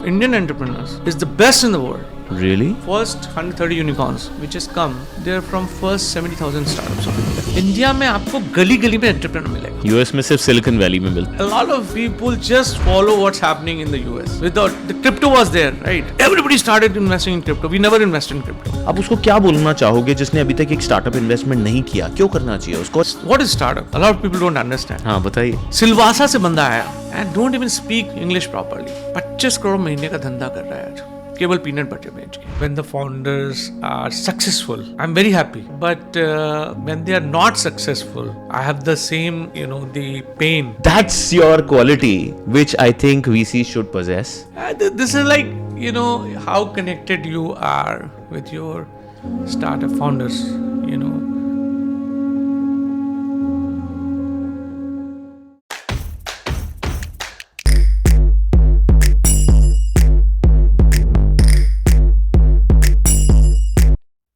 Indian entrepreneurs is the best in the world. Really? First 100 unicorns which has come, they're from first 70,000 startups of India. India में आपको गली गली में entrepreneur मिलेगा. US में सिर्फ सिलिकॉन वैली में मिलता. A lot of people just follow what's happening in the US. Without the crypto was there, right? Everybody started investing in crypto. We never invested in crypto. आप उसको क्या बोलना चाहोगे जिसने अभी तक एक स्टार्टअप इन्वेस्टमेंट नहीं किया? क्यों करना चाहिए उसको? What is startup? A lot of people don't understand. हाँ बताइए. सिलवासा से बंदा आया and don't even speak English properly. 25 crore महीने का धंधा कर रहा है आज. केवल पीनट बटर बेच के. When the founders are successful, I'm very happy. But when they are not successful, I have the same, the pain. That's your quality, which I think VC should possess. This is like, how connected you are with your startup founders,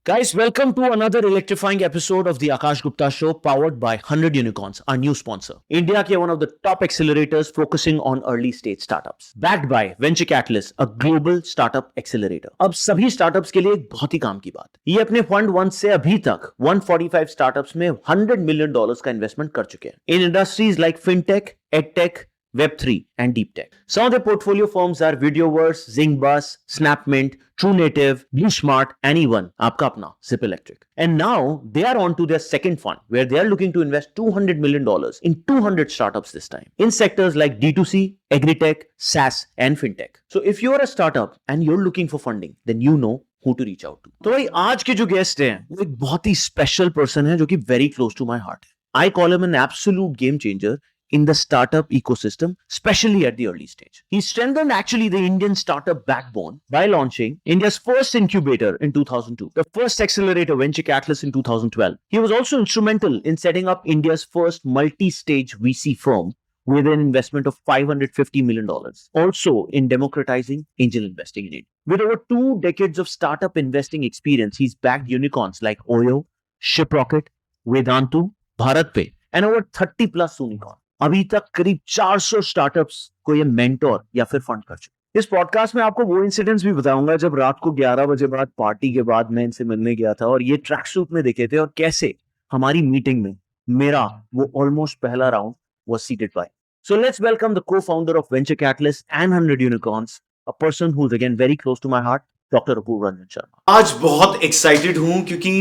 Guys, welcome to another electrifying episode of the Akash Gupta Show, powered by 100Unicorns, our new sponsor. India ke one of the top accelerators focusing on early stage startups. Backed by Venture Catalyst, a global startup accelerator. अब सभी startups के लिए एक बहुत ही काम की बात. ये अपने fund 1 से अभी तक 145 startups में $100 million का इन्वेस्टमेंट कर चुके हैं. In industries like fintech, edtech, Web3 and deep tech. Some of their portfolio firms are Videoverse, Zingbus, Snapmint, TrueNative, BlueSmart, and even आपका अपना Zypp.app. And now they are on to their second fund where they are looking to invest $200 million in 200 startups this time in sectors like D2C, agritech, SaaS, and fintech. So if you are a startup and you're looking for funding, then you know who to reach out to. तो भाई आज के जो guest हैं वो एक बहुत ही special person है जो कि very close to my heart है. I call him an absolute game changer in the startup ecosystem, especially at the early stage. He strengthened actually the Indian startup backbone by launching India's first incubator in 2002, the first accelerator Venture Catalyst in 2012. He was also instrumental in setting up India's first multi-stage VC firm with an investment of $550 million. Also in democratizing angel investing in India. With over 2 decades of startup investing experience, he's backed unicorns like OYO, Shiprocket, Vedantu, BharatPe, and over 30 plus unicorns. अभी तक करीब 400 startups को ये mentor या फिर fund कर चुके. इस पॉडकास्ट में आपको वो इंसिडेंट्स भी बताऊंगा जब रात को 11 बजे बाद पार्टी के बाद मैं इनसे मिलने गया था और ये ट्रैक सूट में देखे थे और कैसे हमारी मीटिंग में मेरा वो ऑलमोस्ट पहला round was seated by. So let's welcome the co-founder of Venture Catalyst and 100 unicorns, a person who is again very close to my heart, doctor Apoorva Sharma. आज बहुत एक्साइटेड हूं क्योंकि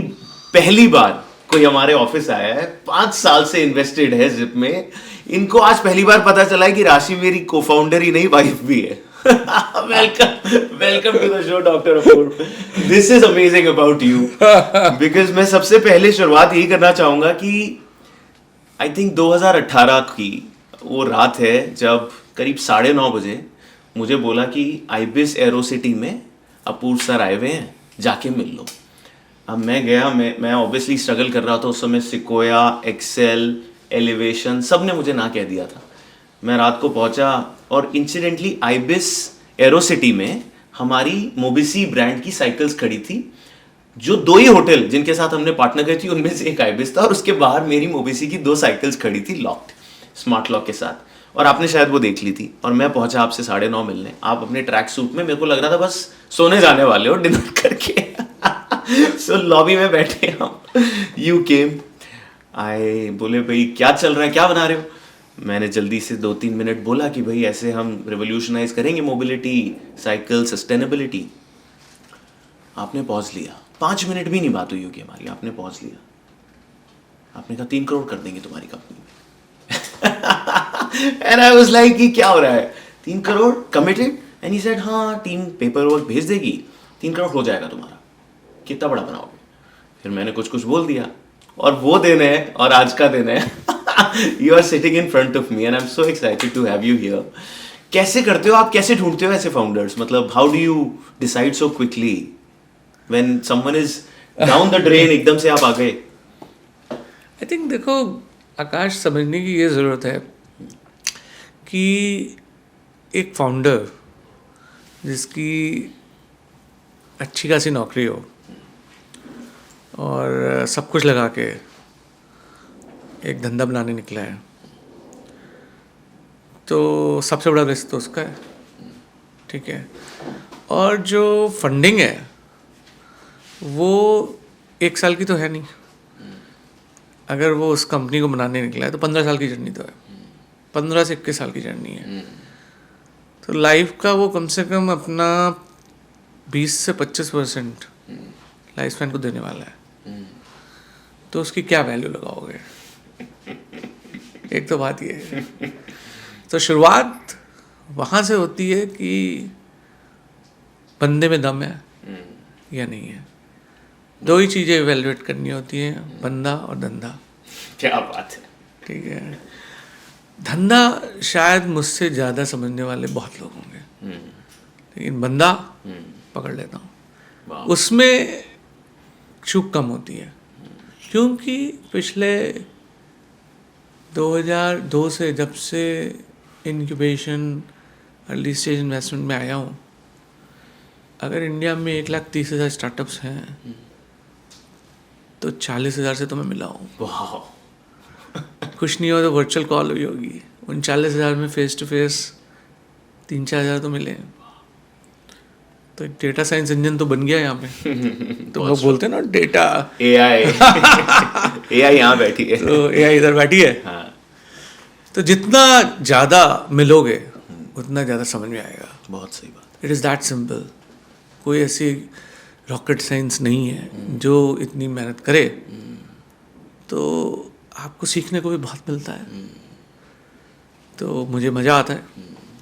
पहली बार कोई हमारे ऑफिस आया है, 5 साल से इन्वेस्टेड है जिप में. इनको आज पहली बार पता चला है कि राशि मेरी को-फाउंडर ही नहीं वाइफ भी है. Welcome to the show doctor Apoorv. This is amazing about you because मैं सबसे पहले शुरुआत यही करना चाहूंगा कि आई थिंक 2018 की वो रात है जब करीब 9:30 बजे मुझे बोला कि आईबिस एरो सिटी में अपूर्व सर आए हुए हैं, जाके मिल लो. अब मैं गया, मैं ऑब्वियसली स्ट्रगल कर रहा था उस समय. सिकोया, एक्सेल, एलिवेशन सब ने मुझे ना कह दिया था. मैं रात को पहुंचा और इंसिडेंटली आईबिस एरो सिटी में हमारी मोबिसी ब्रांड की साइकिल्स खड़ी थी. जो 2 ही होटल जिनके साथ हमने पार्टनर करी थी उनमें से एक आईबिस था और उसके बाहर मेरी मोबिसी की 2 साइकिल्स खड़ी थी लॉक्ड, स्मार्ट लॉक के साथ. और आपने शायद वो देख ली थी. और मैं पहुंचा आपसे 9:30 मिलने. आप अपने ट्रैक सूट में, मेरे को लग रहा था बस सोने जाने वाले हो डिनर करके. सो लॉबी में बैठे हम. यू केम, आए, बोले भाई क्या चल रहा है, क्या बना रहे हो. मैंने जल्दी से 2-3 मिनट बोला कि भाई ऐसे हम रिवोल्यूशनाइज करेंगे मोबिलिटी, साइकिल, सस्टेनेबिलिटी. आपने पॉज लिया. 5 मिनट भी नहीं बात हुई होगी हमारी. आपने पॉज लिया. आपने कहा 3 करोड़ कर देंगे तुम्हारी कंपनी में. एंड आई वाज लाइक कि क्या हो रहा है, 3 crore committed. And he said हाँ टीम पेपर वर्क भेज देगी, 3 करोड़ हो जाएगा तुम्हारा, कितना बड़ा बनाओगे. फिर मैंने कुछ बोल दिया और वो दिन है और आज का दिन है. You are sitting in front of me and I am so excited to have you here. कैसे करते हो आप, कैसे ढूंढते हो ऐसे फाउंडर्स? मतलब how do you decide so quickly when someone is down the drain, एकदम से आप आ गए? आई थिंक देखो आकाश, समझने की ये ज़रूरत है कि एक फाउंडर जिसकी अच्छी खासी नौकरी हो और सब कुछ लगा के एक धंधा बनाने निकला है, तो सबसे बड़ा रिस्क तो उसका है. ठीक है, और जो फंडिंग है वो 1 साल की तो है नहीं. अगर वो उस कंपनी को बनाने निकला है तो 15 साल की जर्नी तो है, 15 से 21 साल की जर्नी है. तो लाइफ का वो कम से कम अपना 20 से 25% लाइफ स्पैन को देने वाला है. तो उसकी क्या वैल्यू लगाओगे? एक तो बात ये है. तो शुरुआत वहाँ से होती है कि बंदे में दम है या नहीं है. 2 ही चीज़ें इवेल्युएट करनी होती हैं, बंदा और धंधा. क्या बात है. ठीक है, धंधा शायद मुझसे ज़्यादा समझने वाले बहुत लोग होंगे, लेकिन बंदा पकड़ लेता हूँ. उसमें चूक कम होती है, क्योंकि पिछले 2002 से जब से इनक्यूबेशन अर्ली स्टेज इन्वेस्टमेंट में आया हूँ, अगर इंडिया में 1,30,000 स्टार्टअप्स हैं तो 40,000 से तो मैं मिला हूँ. कुछ नहीं हो तो वर्चुअल कॉल हुई होगी. उन 40,000 में फेस टू फेस 3-4 हज़ार तो मिले. तो एक डेटा साइंस इंजन तो बन गया यहाँ पे. तो लोग बोलते हैं ना डेटा एआई एआई यहाँ बैठी है. तो एआई इधर बैठी है. हाँ. तो जितना ज़्यादा मिलोगे उतना ज़्यादा समझ में आएगा. बहुत सही बात. It is that simple. कोई ऐसी रॉकेट साइंस नहीं है जो इतनी मेहनत करे तो आपको सीखने को भी बहुत मिलता है. तो मुझे मज़ा आता है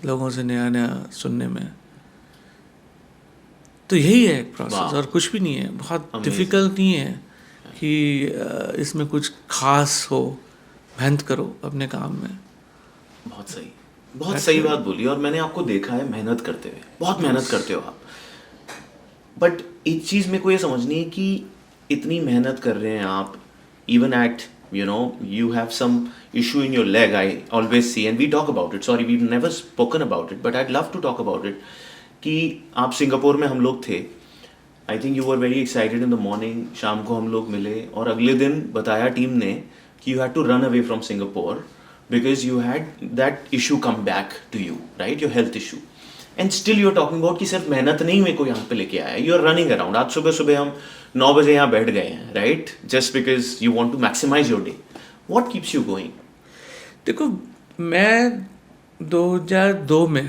लोगों से नया नया सुनने में. तो यही है एक प्रोसेस और कुछ भी नहीं है. बहुत डिफ़िकल्ट नहीं है कि इसमें कुछ खास हो. मेहनत करो अपने काम में. बहुत सही, बहुत सही बात बोली. और मैंने आपको देखा है मेहनत करते हुए, बहुत मेहनत करते हो आप. बट एक चीज़ मेरे को ये समझनी है कि इतनी मेहनत कर रहे हैं आप, even at you have some issue in your leg, I always see, and we talk about it. Sorry, we've never spoken about it, but I'd love to talk about it. कि आप सिंगापुर में हम लोग थे. I think you were very excited in the morning. शाम को हम लोग मिले और अगले दिन बताया टीम ने कि you had to run away from Singapore because you had that issue come back to you, right? Your health issue. And still you're talking about कि सिर्फ मेहनत नहीं मेरे को यहाँ पे लेके आया. You're running around. आज सुबह सुबह हम 9 बजे यहाँ बैठ गए हैं, right? Just because you want to maximize your day. What keeps you going? देखो, मैं 2002 में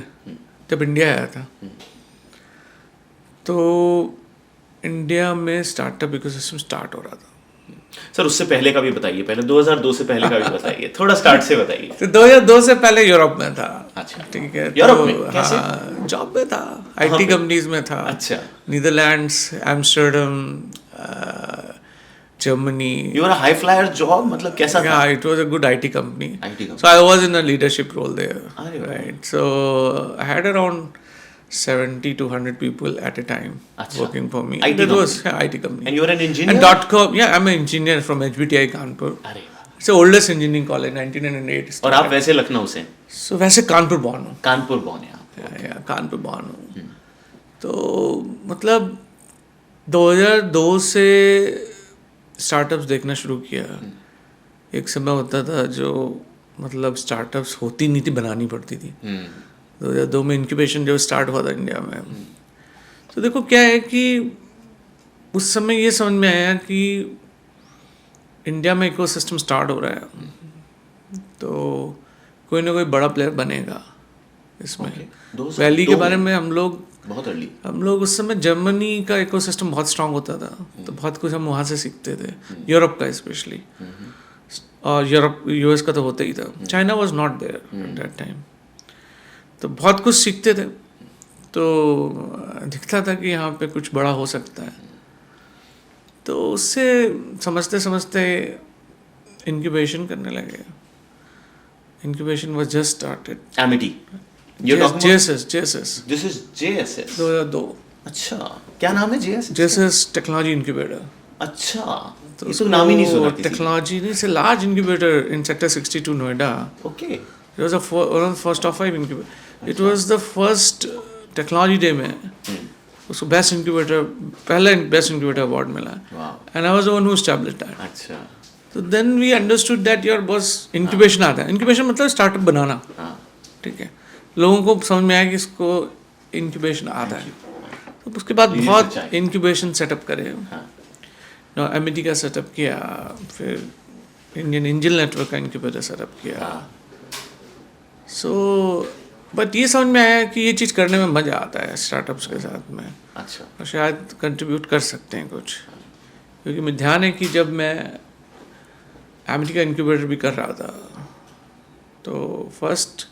जब इंडिया आया था तो इंडिया में स्टार्टअप इकोसिस्टम स्टार्ट हो रहा था. सर उससे पहले का भी बताइए. पहले 2002 से पहले का भी बताइए. थोड़ा स्टार्ट से बताइए. तो 2002 से पहले यूरोप में था. अच्छा. ठीक है. यूरोप में कैसे? हाँ, जॉब में था, आईटी कंपनीज में था. अच्छा. Netherlands, Amsterdam, Germany. You were a high flyer job, मतलब कैसा था? Yeah, it was a good IT company. IT company. So I was in a leadership role there. अरे वाह. Right. So I had around 70 to 100 people at a time अच्छा. working for me. IT That was company. IT company. And you were an engineer? And .com. Yeah, I'm an engineer from HBTI Kanpur. अरे वाह. It's the oldest engineering college, 1908. और आप वैसे लखनऊ से? So वैसे Kanpur born हूँ. Kanpur born है आप? Yeah, कानपुर born हूँ. तो मतलब 2002 से स्टार्टअप्स देखना शुरू किया. एक समय होता था जो मतलब स्टार्टअप्स होती नहीं थी, बनानी पड़ती थी. 2002 में इंक्यूबेशन जब स्टार्ट हुआ था इंडिया में, तो देखो क्या है कि उस समय ये समझ में आया कि इंडिया में इकोसिस्टम स्टार्ट हो रहा है तो कोई ना कोई बड़ा प्लेयर बनेगा इसमें. वैली के बारे में हम लोग उस समय जर्मनी का इकोसिस्टम बहुत स्ट्रांग होता था, तो बहुत कुछ हम वहाँ से सीखते थे. यूरोप का स्पेशली, और यूरोप यूएस का तो होता ही था. China was not there at that time. तो बहुत कुछ सीखते थे. तो दिखता था कि यहाँ पे कुछ बड़ा हो सकता है. तो उससे समझते समझते इंक्यूबेशन करने लगे. Incubation was just started. Amity. JSS. This is JSS. 2002. अच्छा, क्या नाम है JSS? JSS technology incubator. अच्छा, तो ये तो नाम ही नहीं सुना किसी. टेक्नोलॉजी नहीं से large incubator in sector 62 Noida. Okay. It was one of the first of 5 incubator. It was the first technology day में उसको बेस्ट इंक्यूबेटर, पहला बेस्ट इंक्यूबेटर अवार्ड मिला. And I was the one who established that. अच्छा. तो then we understood that your बस incubation आता है. Incubation मतलब स्टार्टअप बनाना. हाँ. ठीक है. लोगों को समझ में आया कि इसको इंक्यूबेशन आता है, तो उसके बाद बहुत इंक्यूबेशन सेटअप करे, एमिटी का सेटअप किया, फिर इंडियन एंजल नेटवर्क का इंक्यूबेटर सेटअप किया. सो बट ये समझ में आया कि ये चीज़ करने में मज़ा आता है स्टार्टअप्स के साथ में. अच्छा. और शायद कंट्रीब्यूट कर सकते हैं कुछ, क्योंकि मैं ध्यान है कि जब मैं एमिटी का इंक्यूबेटर भी कर रहा था, तो first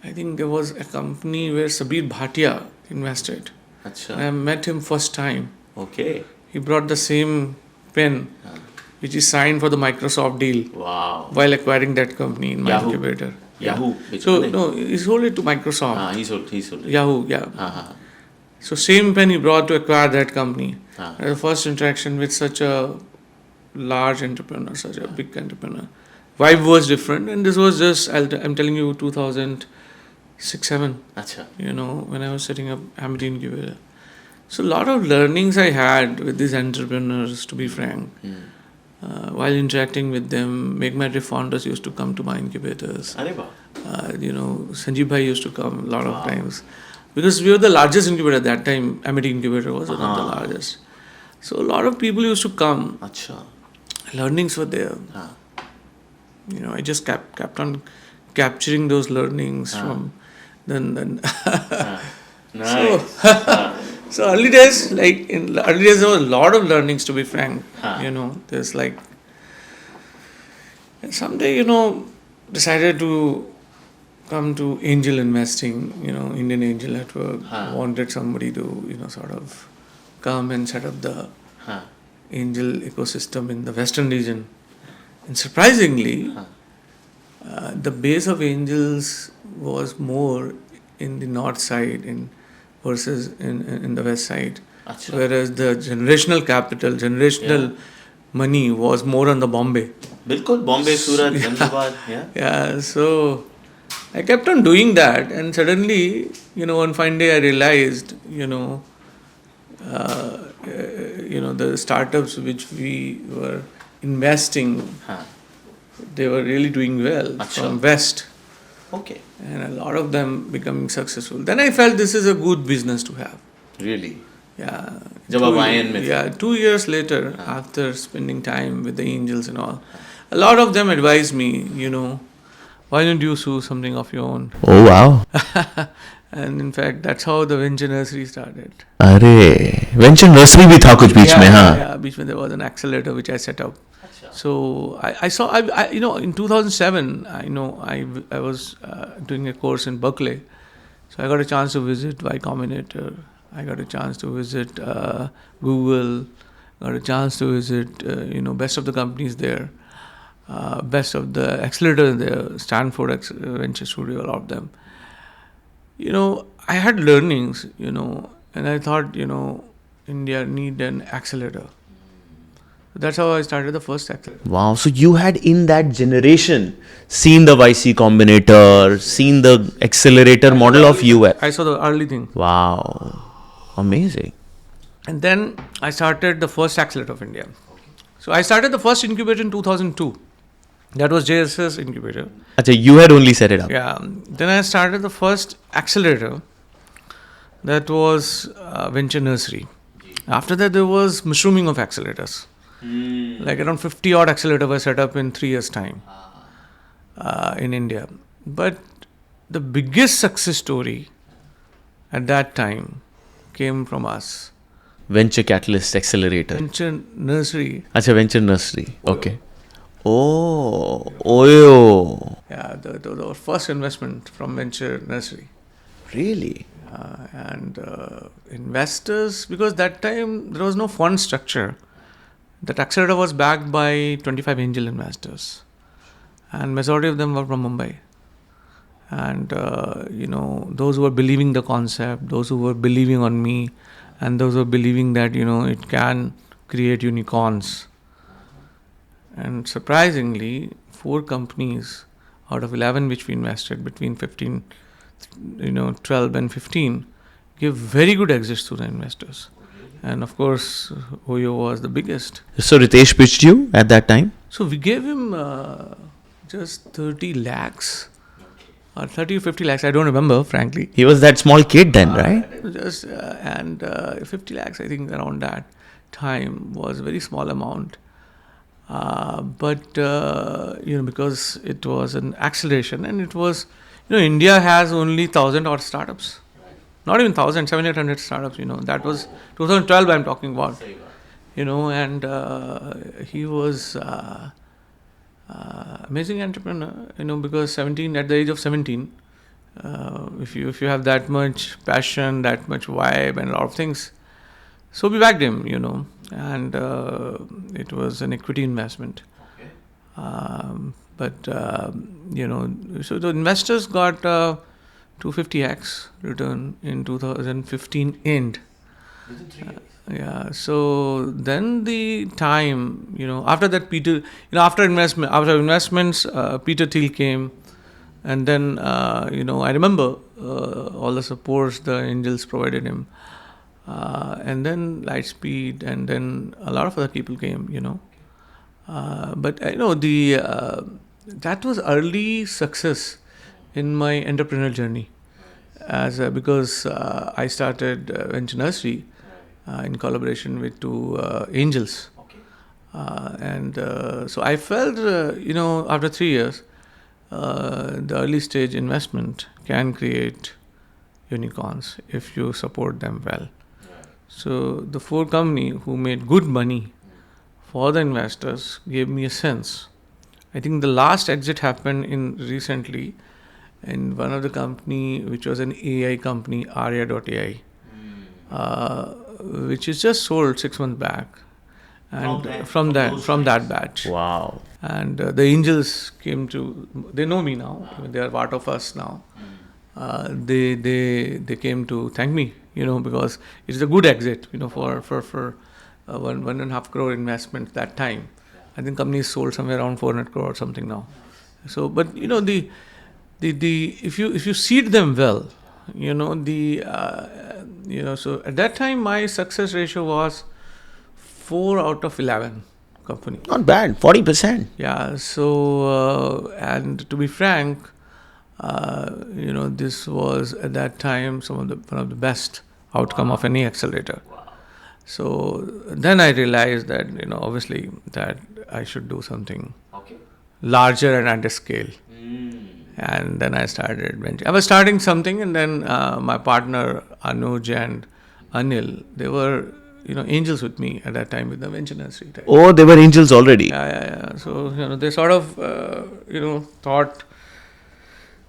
I think there was a company where Sabeer Bhatia invested. अच्छा. I met him first time. Okay. He brought the same pen which he signed for the Microsoft deal Wow. while acquiring that company in my Yahoo. incubator. Yahoo. So no, he sold it to Microsoft. He sold it. Yahoo, yeah. So same pen he brought to acquire that company. The first interaction with such a large entrepreneur, such a big entrepreneur. Vibe was different, and this was just I'm telling you 2006-07. Acha. When I was setting up Amity Incubator. So a lot of learnings I had with these entrepreneurs, to be frank. While interacting with them, MakeMyTrip founders used to come to my incubators. Sanjeev Bhai used to come a lot of times. Because we were the largest incubator at that time. Amity Incubator was one of the largest. So a lot of people used to come. Acha. Learnings were there. I just kept on capturing those learnings from then. Nice. So early days, there was a lot of learnings, to be frank. There's someday, decided to come to angel investing, Indian Angel Network, wanted somebody to, sort of come and set up the angel ecosystem in the western region. And surprisingly, the base of angels was more in the north side versus in the west side. Achha. Whereas the generational money was more on the Bombay. Bilkul, Bombay, Surat, Ahmedabad. Yeah, so I kept on doing that, and suddenly, one fine day I realized, the startups which we were investing, they were really doing well from west. Okay. And a lot of them becoming successful. Then I felt this is a good business to have. Really? Yeah. जब आप आए इनमें? Yeah, 2 years later, after spending time with the angels and all, a lot of them advised me, why don't you do something of your own? Oh wow. And in fact, that's how the venture nursery started. अरे venture nursery भी था कुछ बीच में, हाँ? Yeah, बीच में there was an accelerator which I set up. So I saw, in 2007, I was doing a course in Berkeley. So I got a chance to visit Y Combinator. I got a chance to visit Google. Got a chance to visit, best of the companies there. Best of the accelerators there. Stanford Venture Studio, all of them. I had learnings, and I thought, India need an accelerator. That's how I started the first accelerator. Wow. So you had in that generation seen the YC Combinator, seen the accelerator model of US. I saw the early thing. Wow. Amazing. And then I started the first accelerator of India. So I started the first incubator in 2002. That was JSS incubator. Achha, you had only set it up. Yeah. Then I started the first accelerator. That was Venture Nursery. After that, there was mushrooming of accelerators. Like around 50 odd accelerators were set up in 3 years' time in India. But the biggest success story at that time came from us. Venture Catalyst Accelerator. Venture Nursery. Achha, Venture Nursery. Okay. Oh, OYO. Yeah, the first investment from Venture Nursery. Really? And investors, because that time there was no fund structure. That accelerator was backed by 25 angel investors. And majority of them were from Mumbai. And, those who were believing the concept, those who were believing on me, and those who were believing that, it can create unicorns. And surprisingly, 4 companies out of 11 which we invested between 12 and 15 give very good exits to the investors. And of course, OYO was the biggest. So Ritesh pitched you at that time? So we gave him just 30 lakhs or 30 or 50 lakhs, I don't remember, frankly. He was that small kid then, right? It was just, 50 lakhs, I think, around that time was a very small amount. But because it was an acceleration, and it was, India has only 1,000 odd startups. Not even 1,000, 700 startups, That was 2012 I'm talking about. And he was amazing entrepreneur, because at the age of 17, if you have that much passion, that much vibe and a lot of things, so we backed him, and it was an equity investment. So the investors got 250x return in 2015 end. Within 3 years. Yeah. So then the time, after that, Peter, after investments, Peter Thiel came, and then I remember all the supports the angels provided him, and then Lightspeed, and then a lot of other people came, but that was early success in my entrepreneurial journey, because I started Venture Nursery in collaboration with two angels. And so I felt, after 3 years, the early stage investment can create unicorns if you support them well. So the 4 companies who made good money for the investors gave me a sense. I think the last exit happened recently in one of the company, which was an AI company, Arya.ai, which is just sold 6 months back, and from that batch. Wow. And the angels they know me now. They are part of us now. They came to thank me, because it's a good exit, for 1.5 crore investment that time. I think companies sold somewhere around 400 crore or something now. So, but if you seed them well, so at that time my success ratio was 4 out of 11 company. Not bad, 40%. Yeah. So and to be frank, this was at that time one of the best outcome of any accelerator. So then I realized that obviously that I should do something larger and at a scale. And then I started venture. I was starting something, and then my partner Anuj and Anil, they were angels with me at that time with the Venture Nursery. Right? Oh, they were angels already. Yeah. So they sort of thought.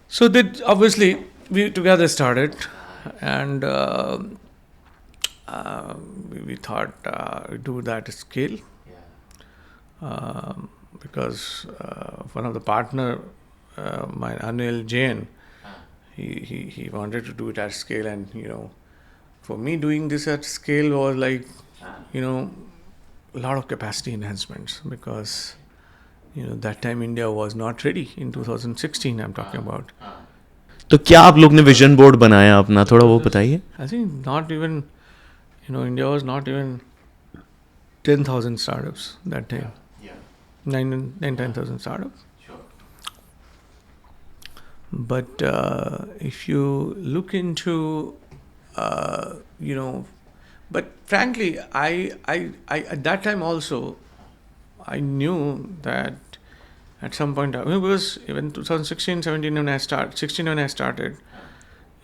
So they obviously we together started, and we thought do that scale. Because one of the partner, my Anil Jain, he wanted to do it at scale, and for me doing this at scale was like a lot of capacity enhancements, because that time India was not ready. In 2016 I'm talking about. तो क्या आप लोग ने vision board बनाया अपना, थोड़ा वो बताइए. I think not even India was not even 10,000 startups that time. 10,000 startups. Sure. But if you look into, but frankly, I at that time also, I knew that at some point, because even 2016, 17 when I started,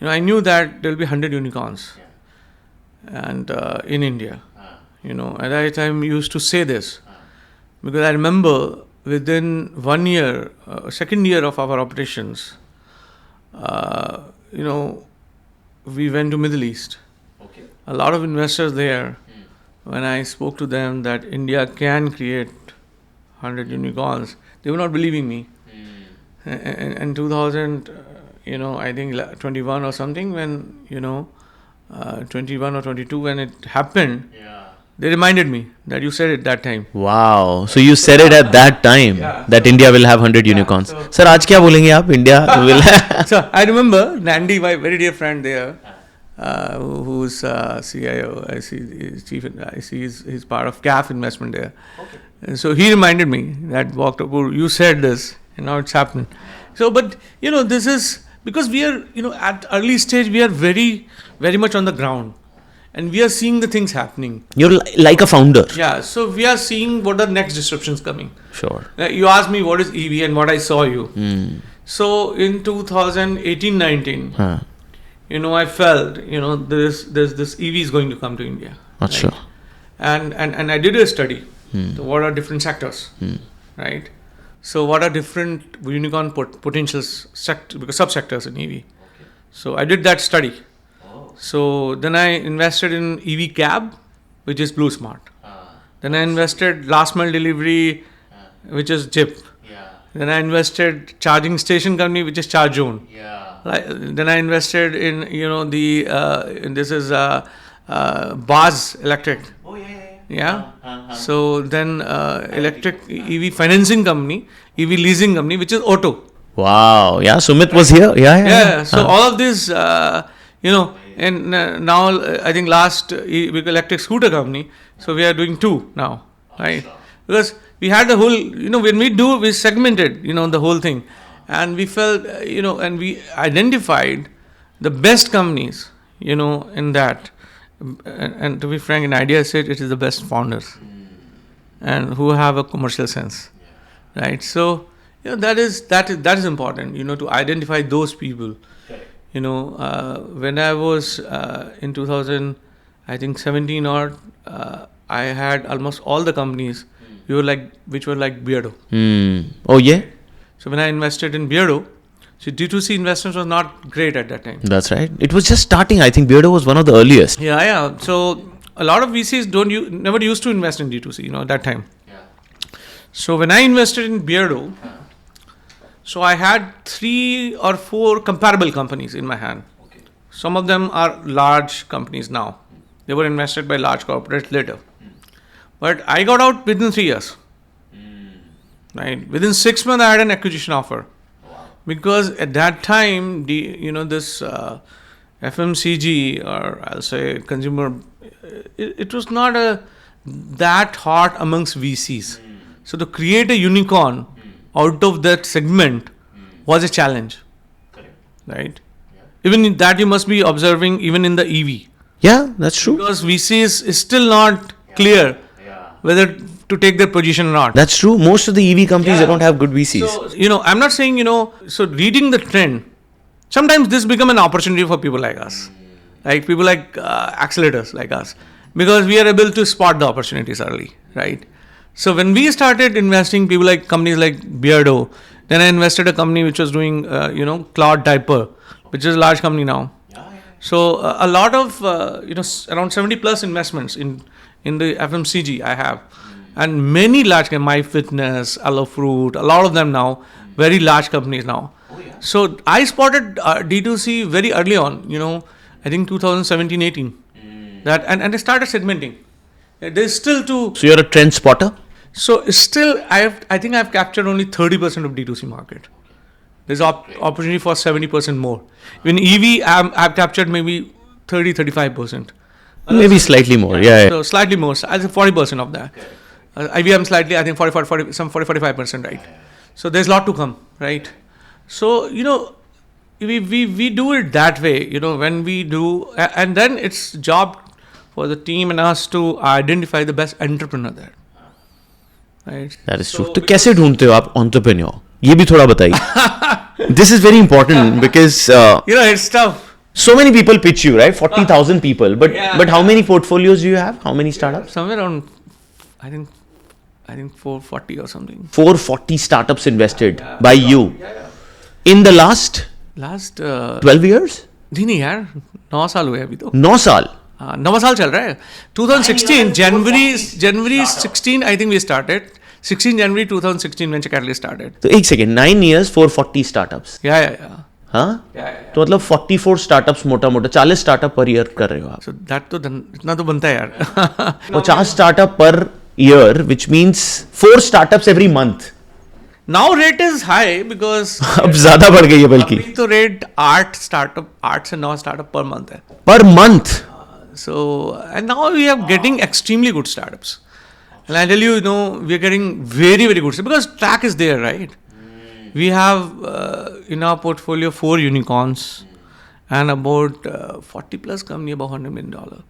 I knew that there will be 100 unicorns, and in India, at that time, we used to say this. Because I remember within 1 year, second year of our operations, we went to Middle East. A lot of investors there, when I spoke to them that India can create 100 unicorns, they were not believing me. And 2000, I think 21 or something, when 21 or 22 when it happened. They reminded me that you said it that time. Wow. So you said it at that time that India will have 100 unicorns. Sir, आज क्या बोलेंगे आप? India will have. So I remember Nandi, my very dear friend there, who's CIO. I see he's part of CAF investment there. And so he reminded me that Apoorva, you said this, and now it's happened. So, but this is because we are, at early stage, we are very, very much on the ground, and we are seeing the things happening. You're like a founder. Yeah, so we are seeing what are the next disruptions coming. Sure. You asked me what is EV and what I saw you. So in 2018-19, I felt, there's this EV is going to come to India. Achha. Right? And I did a study. So what are different sectors, right? So what are different unicorn potential subsectors in EV? So I did that study. So then I invested in EV cab, which is Blue Smart. Then I invested last mile delivery, which is Zypp. Then I invested charging station company, which is ChargeZone. Then I invested in this is Baz Electric. So then electric EV financing company, EV leasing company, which is Auto. Wow. Yeah. Sumit was here. Yeah. So all of this, and now I think last electric scooter company. So we are doing 2 now, right? Because we had the whole, when we segmented, the whole thing, and we felt, and we identified the best companies, in that. And to be frank, in idea set, it is the best founders and who have a commercial sense, right? So that is important, to identify those people. When I was in 2017 or I had almost all the companies which were like Beardo. Oh yeah. So when I invested in Beardo, so D2C investments was not great at that time. That's right. It was just starting. I think Beardo was one of the earliest. Yeah. So a lot of VCs never used to invest in D2C, at that time. So when I invested in Beardo, so I had 3 or 4 comparable companies in my hand. Some of them are large companies now. They were invested by large corporates later. But I got out within 3 years. Right? Within 6 months, I had an acquisition offer. Because at that time, this FMCG, or I'll say consumer, it was not that hot amongst VCs. So to create a unicorn out of that segment was a challenge. Right? Even in that you must be observing even in the EV. Yeah, that's true. Because VCs is still not clear whether to take their position or not. That's true. Most of the EV companies, they don't have good VCs. So, I'm not saying, so reading the trend, sometimes this become an opportunity for people like us. Like people like accelerators like us. Because we are able to spot the opportunities early, right? So when we started investing, companies like Beardo, then I invested a company which was doing, cloth diaper, which is a large company now. So a lot of, around 70 plus investments in the FMCG I have. And many large companies, MyFitness, Aloe Fruit, a lot of them now, very large companies now. So I spotted D2C very early on, I think 2017-18. That and I started segmenting. There's still So you're a trend spotter? So still, I think I've captured only 30% of D2C market. There's opportunity for 70% more. In EV, I've captured maybe 30-35%. Maybe slightly more, yeah. So slightly more, I think 40% of that. IBM slightly, I think 40-45%, right? So there's a lot to come, right? So, we do it that way, when we do, and then it's job for the team and us to identify the best entrepreneur there. Right? That is true. तो कैसे ढूंढते हो आप entrepreneur? ये भी थोड़ा बताइए. This is very important because it's tough. So many people pitch you, right? 40,000 people. But how many portfolios do you have? How many startups? Somewhere around, I think 440 or something. 440 startups invested by you in the last 12 years? नहीं यार, 9 साल हुए अभी तो. 9 साल. 9 साल चल रहा है. 2016 January 16 I think we started. 16 January 2016 venture capitalist started. तो एक सेकेंड, 9 years 440 startups. Yeah. हाँ? तो मतलब 44 startups मोटा 40 startup per year कर रहे हो आप. So that तो इतना तो बनता है यार. 50 startup per year, which means 4 startups every month. Now rate is high because अब ज़्यादा बढ़ गई है बल्कि. अभी तो rate 8 से 9 startup per month है. Per month. So and now we are getting extremely good startups. And I tell you, we are getting very, very good because track is there, right? We have in our portfolio 4 unicorns and about 40 plus company above $100 million.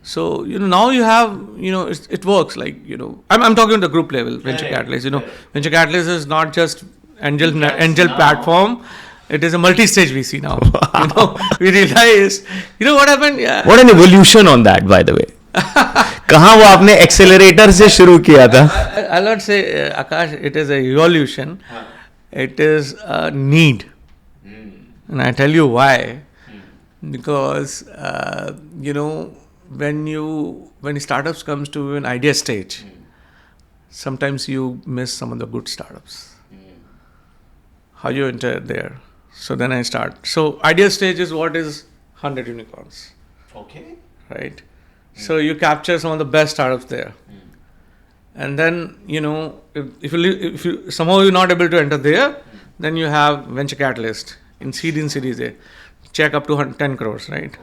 So, now you have, it works like, I'm talking on the group level, venture capitalists, venture capitalists is not just angel platform. It is a multi-stage VC now. We realize, what happened? Yeah. What an evolution on that, by the way. कहाँ वो आपने accelerator से शुरू किया था? I'll not say, Akash, it is a evolution. It is a need. And I tell you why. Because, when startups comes to an idea stage, sometimes you miss some of the good startups. How you enter there. So then I start. So idea stage is what is 100 unicorns. Okay. Right? So you capture some of the best startups there. And then, if you somehow you're not able to enter there, then you have venture catalyst in Series A. Check up to 10 crores, right?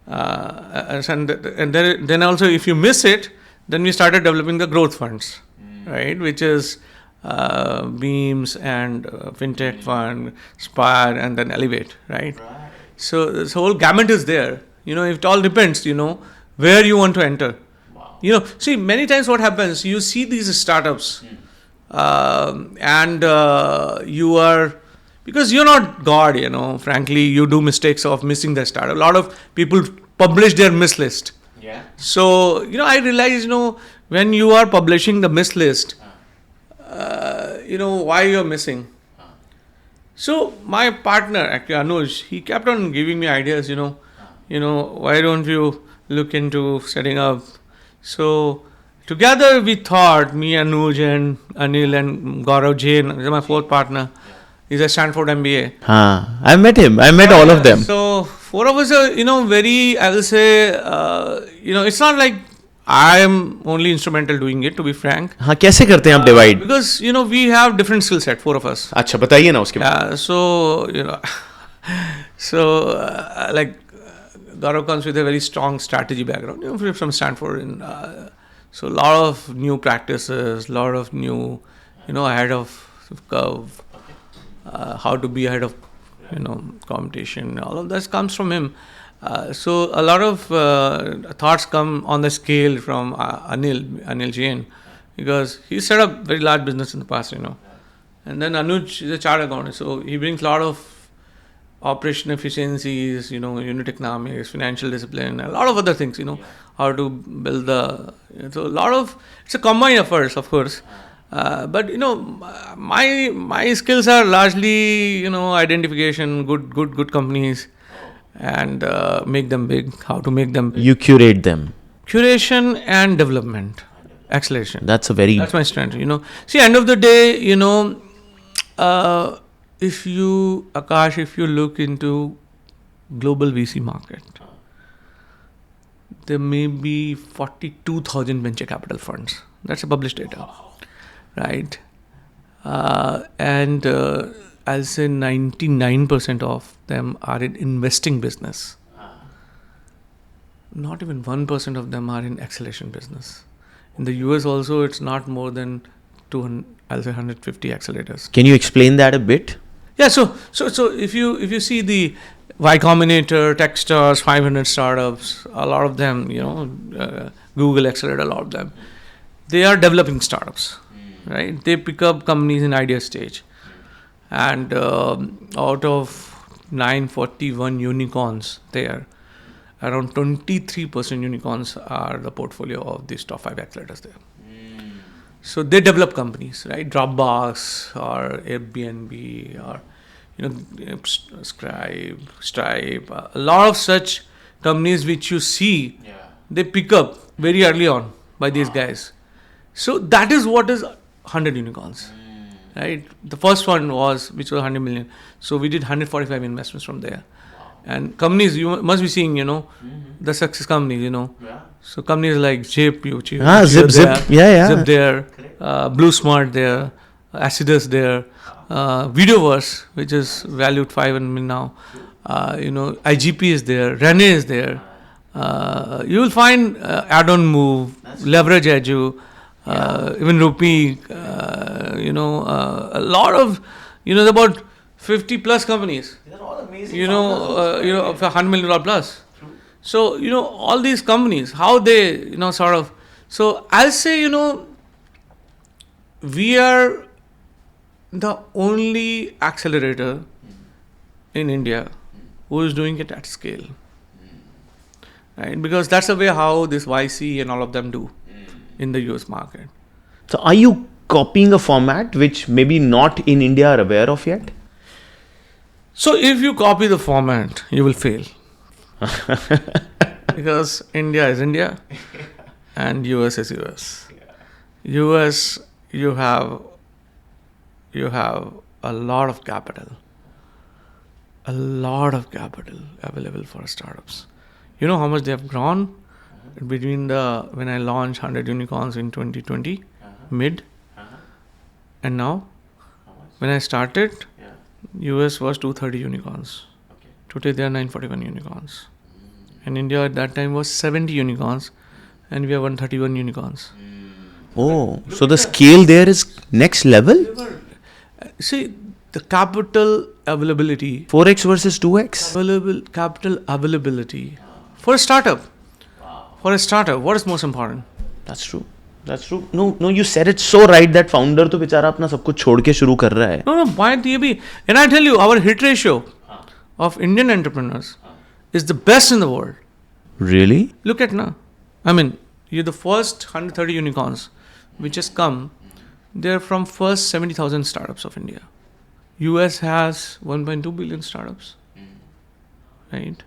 And then also if you miss it, then we started developing the growth funds, right? Which is Beams and FinTech Fund, Spire, and then Elevate, right? So this whole gamut is there. It all depends, where you want to enter. See, many times what happens, you see these startups and you are, because you're not God, frankly, you do mistakes of missing the startup. A lot of people publish their miss list. Yeah. So, I realize, when you are publishing the miss list, why you're missing. So my partner, actually Anuj, he kept on giving me ideas, why don't you look into setting up. So together we thought, me, Anuj and Anil and Gaurav Jain, my fourth partner, he's a Stanford MBA. I met him. I met all of them. So 4 of us are, very, I will say, it's not like I am only instrumental doing it, to be frank. हाँ, कैसे करते हैं आप divide? Because, we have different skill set, 4 of us. अच्छा, बताइए ना उसके बाद. Yeah, so, like, Gaurav comes with a very strong strategy background, from Stanford. So, a lot of new practices, a lot of new, ahead of curve, how to be ahead of, competition, all of that comes from him. So a lot of thoughts come on the scale from Anil Jain, because he set up very large business in the past, And then Anuj is a chartered accountant, so he brings a lot of operation efficiencies, unit economics, financial discipline, a lot of other things, how to build so a lot of, it's a combined effort, of course. But my skills are largely identification, good companies, and make them big. How to make them big. You curate them. Curation and development, acceleration. That's my strength. See, end of the day, if you look into global VC market, there may be 42,000 venture capital funds. That's a published data, right? And I'll say 99% of them are in investing business. Not even 1% of them are in acceleration business. In the US also, it's not more than 150 accelerators. Can you explain that a bit? Yeah, so if you see the Y Combinator, Techstars, 500 startups, a lot of them, Google Accelerator, a lot of them, they are developing startups, right? They pick up companies in idea stage. And out of 941 unicorns there, around 23% unicorns are the portfolio of these top 5 accelerators there. So they develop companies, right? Dropbox or Airbnb or Stripe, a lot of such companies which you see, they pick up very early on by these guys. So that is what is 100 unicorns. Right, the first one which was 100 million. So we did 145 investments from there, and companies you must be seeing, the success companies, So companies like Zypp, Zypp, Zypp there, Blue Smart there, Acidus there, Videoverse, which is valued 500 million now. IGP is there, Rene is there. You will find Add-on Move, Leverage Edu. Even Rupee, a lot of You know, there are about 50 plus companies. They're all amazing. Of $100 million plus. So, all these companies, how they, sort of. So, I'll say, we are the only accelerator in India who is doing it at scale. Right? Because that's the way how this YC and all of them do in the US market. So are you copying a format which maybe not in India are aware of yet? So if you copy the format, you will fail. Because India is India and US is US. US, you have a lot of capital available for startups. You know how much they have grown between when I launched 100Unicorns in 2020 mid and now when I started US was 230 unicorns. Today there are 941 unicorns. And India at that time was 70 unicorns and we have 131 unicorns. Oh, so the scale there is next level? See, the capital availability. 4x versus 2x? Capital availability for a startup. For a startup, what is most important? That's true. That's true. No, you said it so right that founder तो बेचारा अपना सब कुछ छोड़ के शुरू कर रहा है. No, point ये भी. And I tell you, our hit ratio of Indian entrepreneurs is the best in the world. Really? Look at now. I mean, you're the first 130 unicorns which has come. They're from first 70,000 startups of India. US has 1.2 billion startups, right?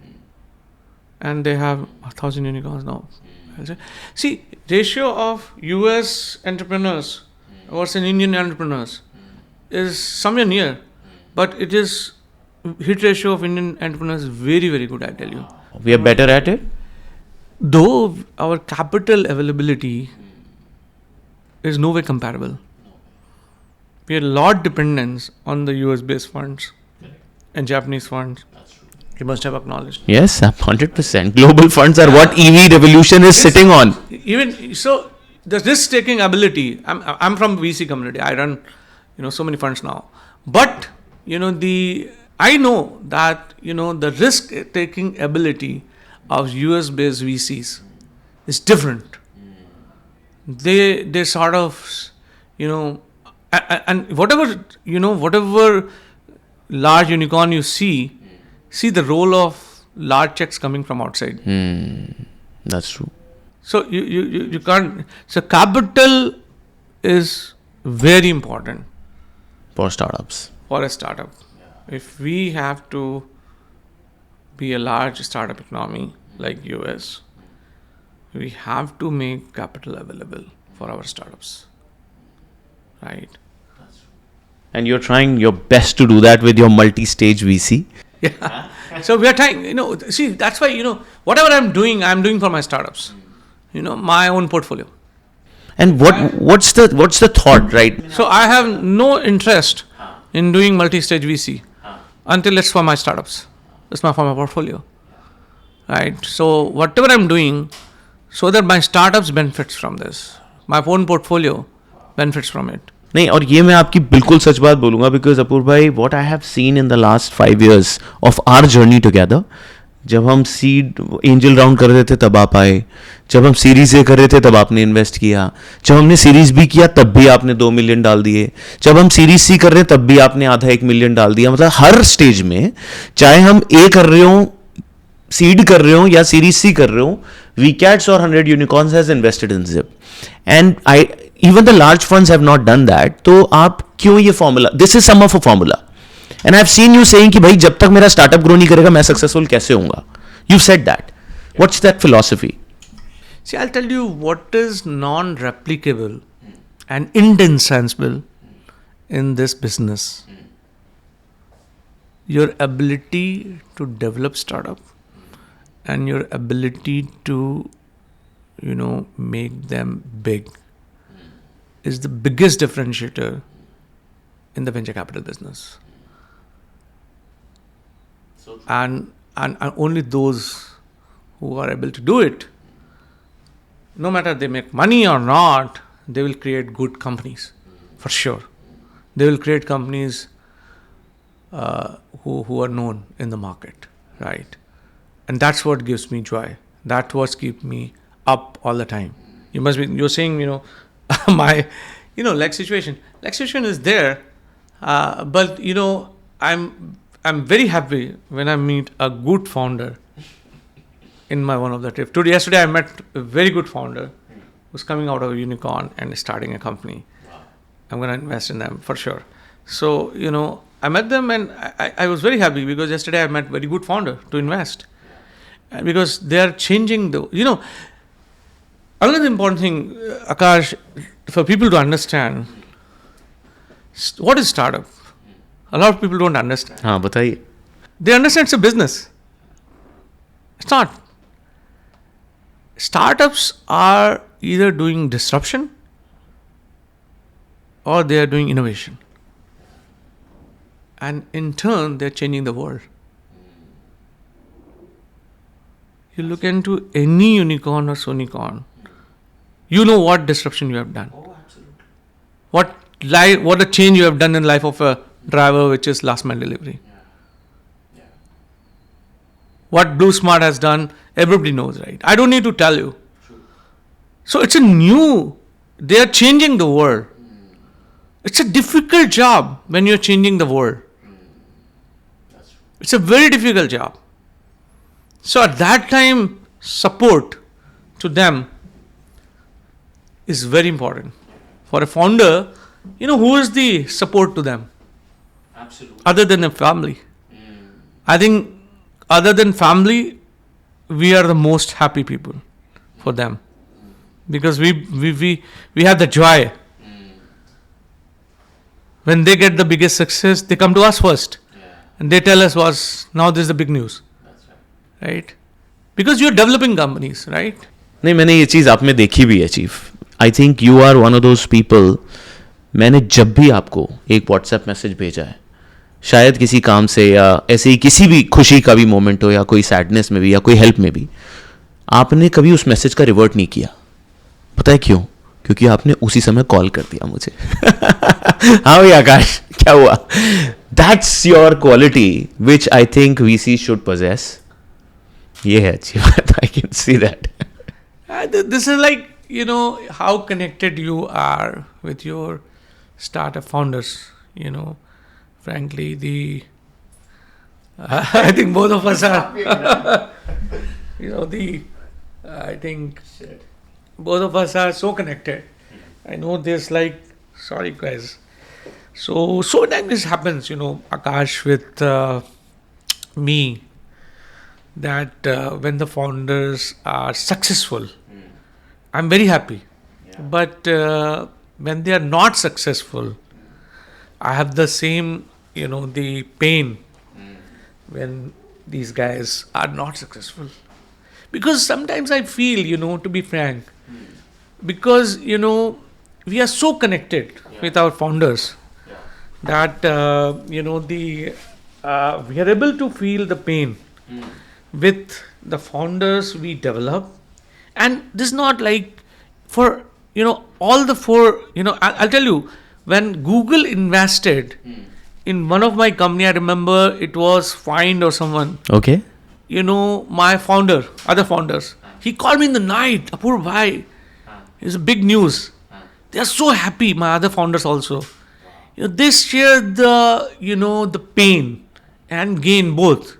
And they have 1,000 unicorns now. See, ratio of US entrepreneurs versus Indian entrepreneurs is somewhere near, but it is hit ratio of Indian entrepreneurs very, very good, I tell you. We are better at it? Though our capital availability is no way comparable. We are a lot dependent on the US based funds and Japanese funds. You must have acknowledged. Yes, 100%. Global funds are what EV revolution is sitting on. Even so, the risk taking ability. I'm from VC community. I run, so many funds now. But I know that the risk taking ability of US based VCs is different. They sort of and whatever large unicorn you see the role of large checks coming from outside. That's true. So you can't. So capital is very important For startups. for a startup. If we have to be a large startup economy like US, we have to make capital available for our startups, right? And you're trying your best to do that with your multi-stage VC. Yeah. So we are trying, see, that's why, whatever I'm doing for my startups, my own portfolio. And what's the thought, right? So I have no interest in doing multi-stage VC until it's for my startups. It's for my portfolio, right? So whatever I'm doing, so that my startups benefits from this, my own portfolio benefits from it. नहीं, और ये मैं आपकी बिल्कुल सच बात बोलूँगा because अपूर्व भाई, what I have seen in the last 5 years of our journey together, जब हम सीड एंजल राउंड कर रहे थे तब आप आए, जब हम सीरीज ए कर रहे थे तब आपने इन्वेस्ट किया, जब हमने सीरीज बी किया तब भी आपने 2 मिलियन डाल दिए, जब हम सीरीज सी कर रहे हैं तब भी आपने आधा 1 मिलियन डाल दिया. मतलब हर स्टेज में, चाहे हम ए कर रहे हो, सीड कर रहे हो या सीरीज सी कर रहे हो, VCats और 100Unicorns has invested in Zypp. And even the large funds have not done that. तो आप क्यों ये formula? This is some of a formula. And I've seen you saying कि भाई जब तक मेरा startup grow नहीं करेगा मैं successful कैसे होऊंगा? You've said that. What's that philosophy? See, I'll tell you what is non-replicable and indispensable in this business. Your ability to develop startup and your ability to, make them big is the biggest differentiator in the venture capital business. And only those who are able to do it, no matter they make money or not, they will create good companies, for sure. They will create companies who are known in the market, right? And that's what gives me joy. That what keeps me up all the time. You're saying, my, leg situation. Leg situation is there, but I'm very happy when I meet a good founder in my one of the trip. Yesterday I met a very good founder who's coming out of a unicorn and starting a company. I'm going to invest in them for sure. So, I met them and I was very happy because yesterday I met very good founder to invest. And because they are changing another important thing, Akash, for people to understand, what is startup? A lot of people don't understand. हाँ बताइए. They understand it's a business. It's not. Startups are either doing disruption or they are doing innovation. And in turn, they're changing the world. You look into any unicorn or sonicorn, you know what disruption you have done. Oh, absolutely. What a change you have done in life of a driver, which is last mile delivery. Yeah. What Blue Smart has done, everybody knows, right? I don't need to tell you. True. So they are changing the world. It's a difficult job when you're changing the world. That's true. It's a very difficult job. So at that time, support to them is very important. For a founder, who is the support to them? Absolutely. Other than a family. I think other than family, we are the most happy people for them. Because we have the joy. When they get the biggest success, they come to us first. Yeah. And they tell us, now this is the big news. That's right. Right? Because you're developing companies, right? नहीं, मैंने ये चीज़ आप में देखी भी है chief. I think you are one of those people. मैंने जब भी आपको एक व्हाट्सएप मैसेज भेजा है, शायद किसी काम से या ऐसे ही किसी भी खुशी का भी मोमेंट हो या कोई सैडनेस में भी या कोई हेल्प में भी, आपने कभी उस मैसेज का रिवर्ट नहीं किया. पता है क्यों? क्योंकि आपने उसी समय कॉल कर दिया मुझे. हाँ भैया आकाश, क्या हुआ? That's your quality which I think VC should possess. ये है अच्छी बात. I can see that. This is like, how connected you are with your startup founders. Frankly, I think both of us are, I think both of us are so connected. I know this, sorry guys. So times this happens, Akash, with me, that when the founders are successful, I'm very happy. Yeah. But when they are not successful, I have the same, the pain when these guys are not successful. Because sometimes I feel, to be frank, because, we are so connected with our founders that, we are able to feel the pain with the founders we develop. And this is not like for, all the four, I'll tell you, when Google invested in one of my company, I remember it was Find or someone, Okay. my other founders, he called me in the night, Apoorva bhai, it's a big news. They are so happy, my other founders also. They share the, the pain and gain both.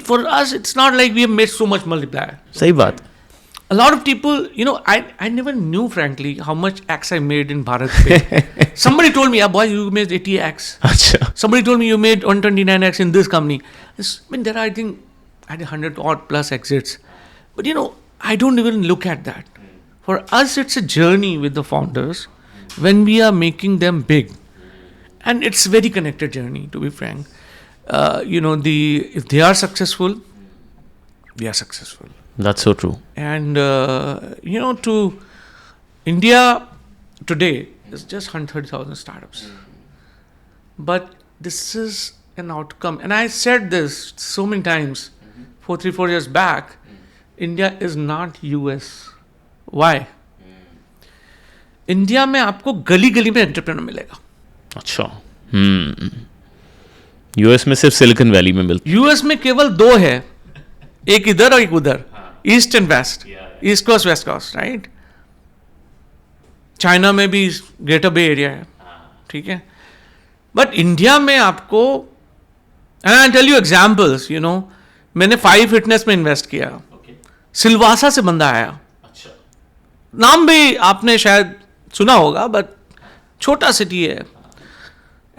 For us, it's not like we have made so much multiplier. सही बात. A lot of people, I never knew, frankly, how much X I made in Bharat Pay. Somebody told me, boy, you made 80X. अच्छा. Somebody told me you made 129X in this company. There are, I think, I had 100 odd plus exits. But, I don't even look at that. For us, it's a journey with the founders when we are making them big. And it's a very connected journey, to be frank. If they are successful, we are successful. That's so true. And, to India today is just 130,000 startups. But this is an outcome. And I said this so many times, 3-4 years back, India is not US. Why? India में आपको गली गली में entrepreneur मिलेगा. अच्छा. US में सिर्फ silicon valley में मिलता यूएस में केवल दो है, एक इधर और एक उधर, east and west, east coast west coast, right. China में भी ग्रेटर बे एरिया है, ठीक है. बट इंडिया में आपको, and I tell you examples, you know, मैंने 5 फिटनेस में इन्वेस्ट किया. सिलवासा से बंदा आया, नाम भी आपने शायद सुना होगा, बट छोटा सिटी है,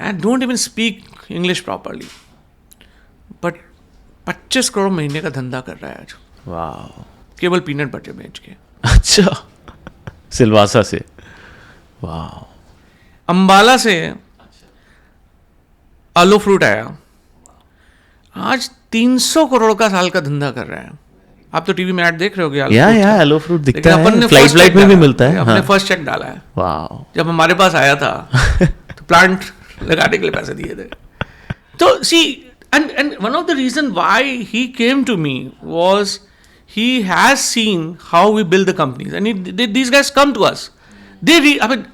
and don't even speak English properly, but 25 crore महीने का धंधा कर रहा है आज. वाह. केवल पीनट बटर बेच के. अच्छा. सिलवासा से. वाह. अंबाला से आलू फ्रूट आया, आज 300 करोड़ का साल का धंधा कर रहा है. आप तो टीवी में ऐड देख रहे होगे. या एलो फ्रूट दिखता है, अपन ने फ्लाइट में भी मिलता है. हमने फर्स्ट चेक डाला है. वाह. जब हमारे पास आया था तो प्लांट लगाने के लिए पैसे दिए थे. तो सी, and one of the reason why he came to me was he has seen how we build the companies, and these guys come to us. They read,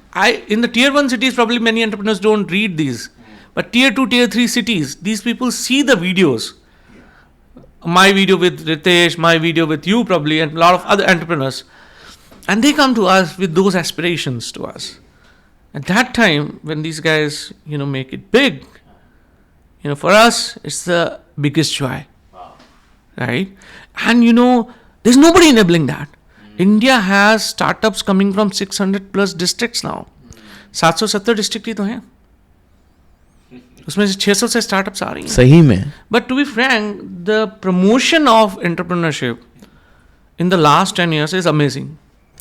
in the tier 1 cities probably many entrepreneurs don't read these, but tier 2, tier 3 cities, these people see the videos. My video with Ritesh, my video with you probably, and a lot of other entrepreneurs, and they come to us with those aspirations to us. At that time, when these guys, you know, make it big, you know, for us, it's the biggest joy. Wow. Right? And, you know, there's nobody enabling that. India has startups coming from 600 plus districts now. 770 district ही तो हैं. उसमें से 600 से startups आ रही हैं. सही में. But to be frank, the promotion of entrepreneurship in the last 10 years is amazing.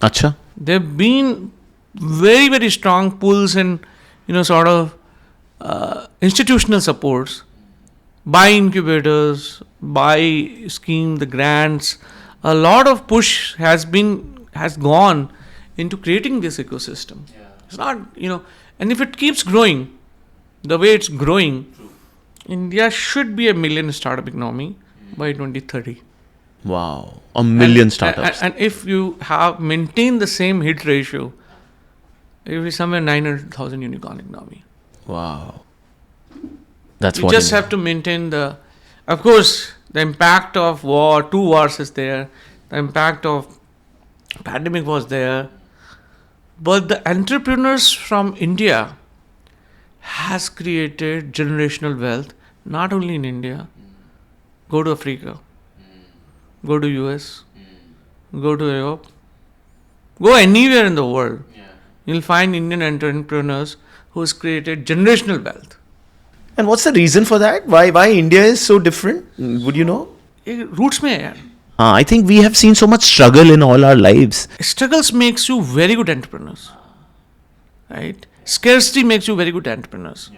अच्छा. There've been very, very strong pulls and, you know, sort of institutional supports by incubators, by scheme, the grants. A lot of push has gone into creating this ecosystem. Yeah. It's not, you know, and if it keeps growing the way it's growing, India should be a million startup economy by 2030. Wow, a million startups. And if you have maintained the same hit ratio, it will be somewhere 900,000 unicorn economy. Wow. That's you what just have to maintain of course, the impact of war, 2 wars is there, the impact of pandemic was there, but the entrepreneurs from India has created generational wealth, not only in India. Go to Africa, go to US, go to Europe, go anywhere in the world. You'll find Indian entrepreneurs who's created generational wealth. And what's the reason for that? Why India is so different? Would you know? Roots में है यार. I think we have seen so much struggle in all our lives. Struggles makes you very good entrepreneurs, right? Scarcity makes you very good entrepreneurs,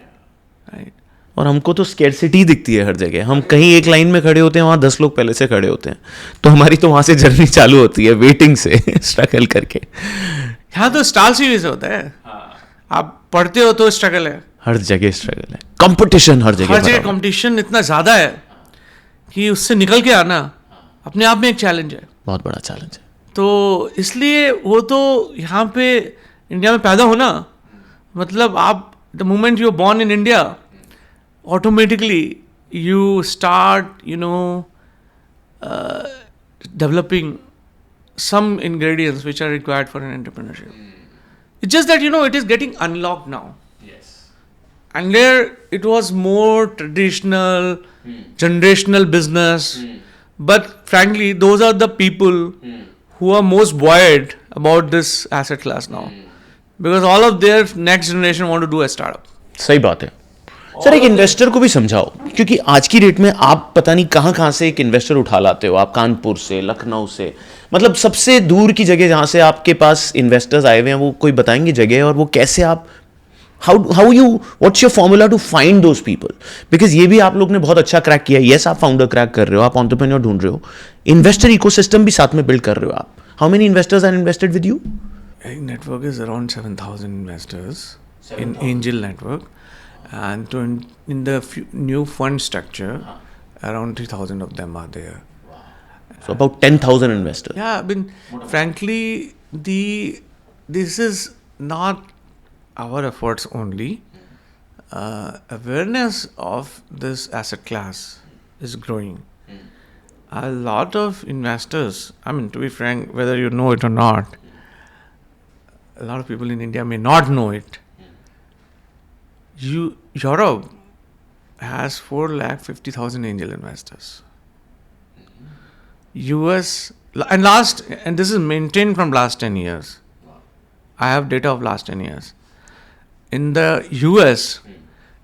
right? और हमको तो scarcity दिखती है हर जगह. हम कहीं एक लाइन में खड़े होते हैं, वहाँ 10 लोग पहले से खड़े होते हैं, तो हमारी तो वहाँ से जर्नी चालू होती है वेटिंग से स्ट्रगल करके. यहाँ तो स्टार सीरीज से होता है. आप पढ़ते हो तो स्ट्रगल है, हर जगह स्ट्रगल है, कंपटीशन हर जगह कंपटीशन इतना ज्यादा है कि उससे निकल के आना अपने आप में एक चैलेंज है, बहुत बड़ा चैलेंज है. तो इसलिए वो तो यहाँ पे इंडिया में पैदा होना मतलब आप the moment you are born in India automatically you start, you know, developing some ingredients which are required for an entrepreneurship. It's just that, you know, it is getting unlocked now. Yes. And there it was more traditional, generational business. But frankly, those are the people who are most buoyed about this asset class now. Because all of their next generation want to do a startup. सही बात है. Sir एक investor को भी समझाओ, क्योंकि आज की डेट में आप पता नहीं कहाँ से एक इन्वेस्टर उठा लाते हो. आप कानपुर से, लखनऊ से, मतलब सबसे दूर की जगह जहाँ से आपके पास इन्वेस्टर्स आए हुए हैं, वो कोई बताएंगे जगह, और वो कैसे आप how you what's your formula to find those people? Because ये भी आप लोग ने बहुत अच्छा क्रैक किया. येस, आप फाउंडर क्रैक कर रहे हो, आप एंटरप्रेन्योर ढूंढ रहे हो, इन्वेस्टर इकोसिस्टम भी साथ में बिल्ड कर रहे हो आप. How many investors are invested with you? Network is around 7,000 investors in Angel Network, and in the new fund structure, around 3,000 of them are there. So about 10,000 investors. Yeah, I mean, frankly, this is not our efforts only. awareness of this asset class is growing. A lot of investors, I mean, to be frank, whether you know it or not, a lot of people in India may not know it. Europe has 450,000 angel investors. US, and this is maintained from last 10 years. I have data of last 10 years. In the US,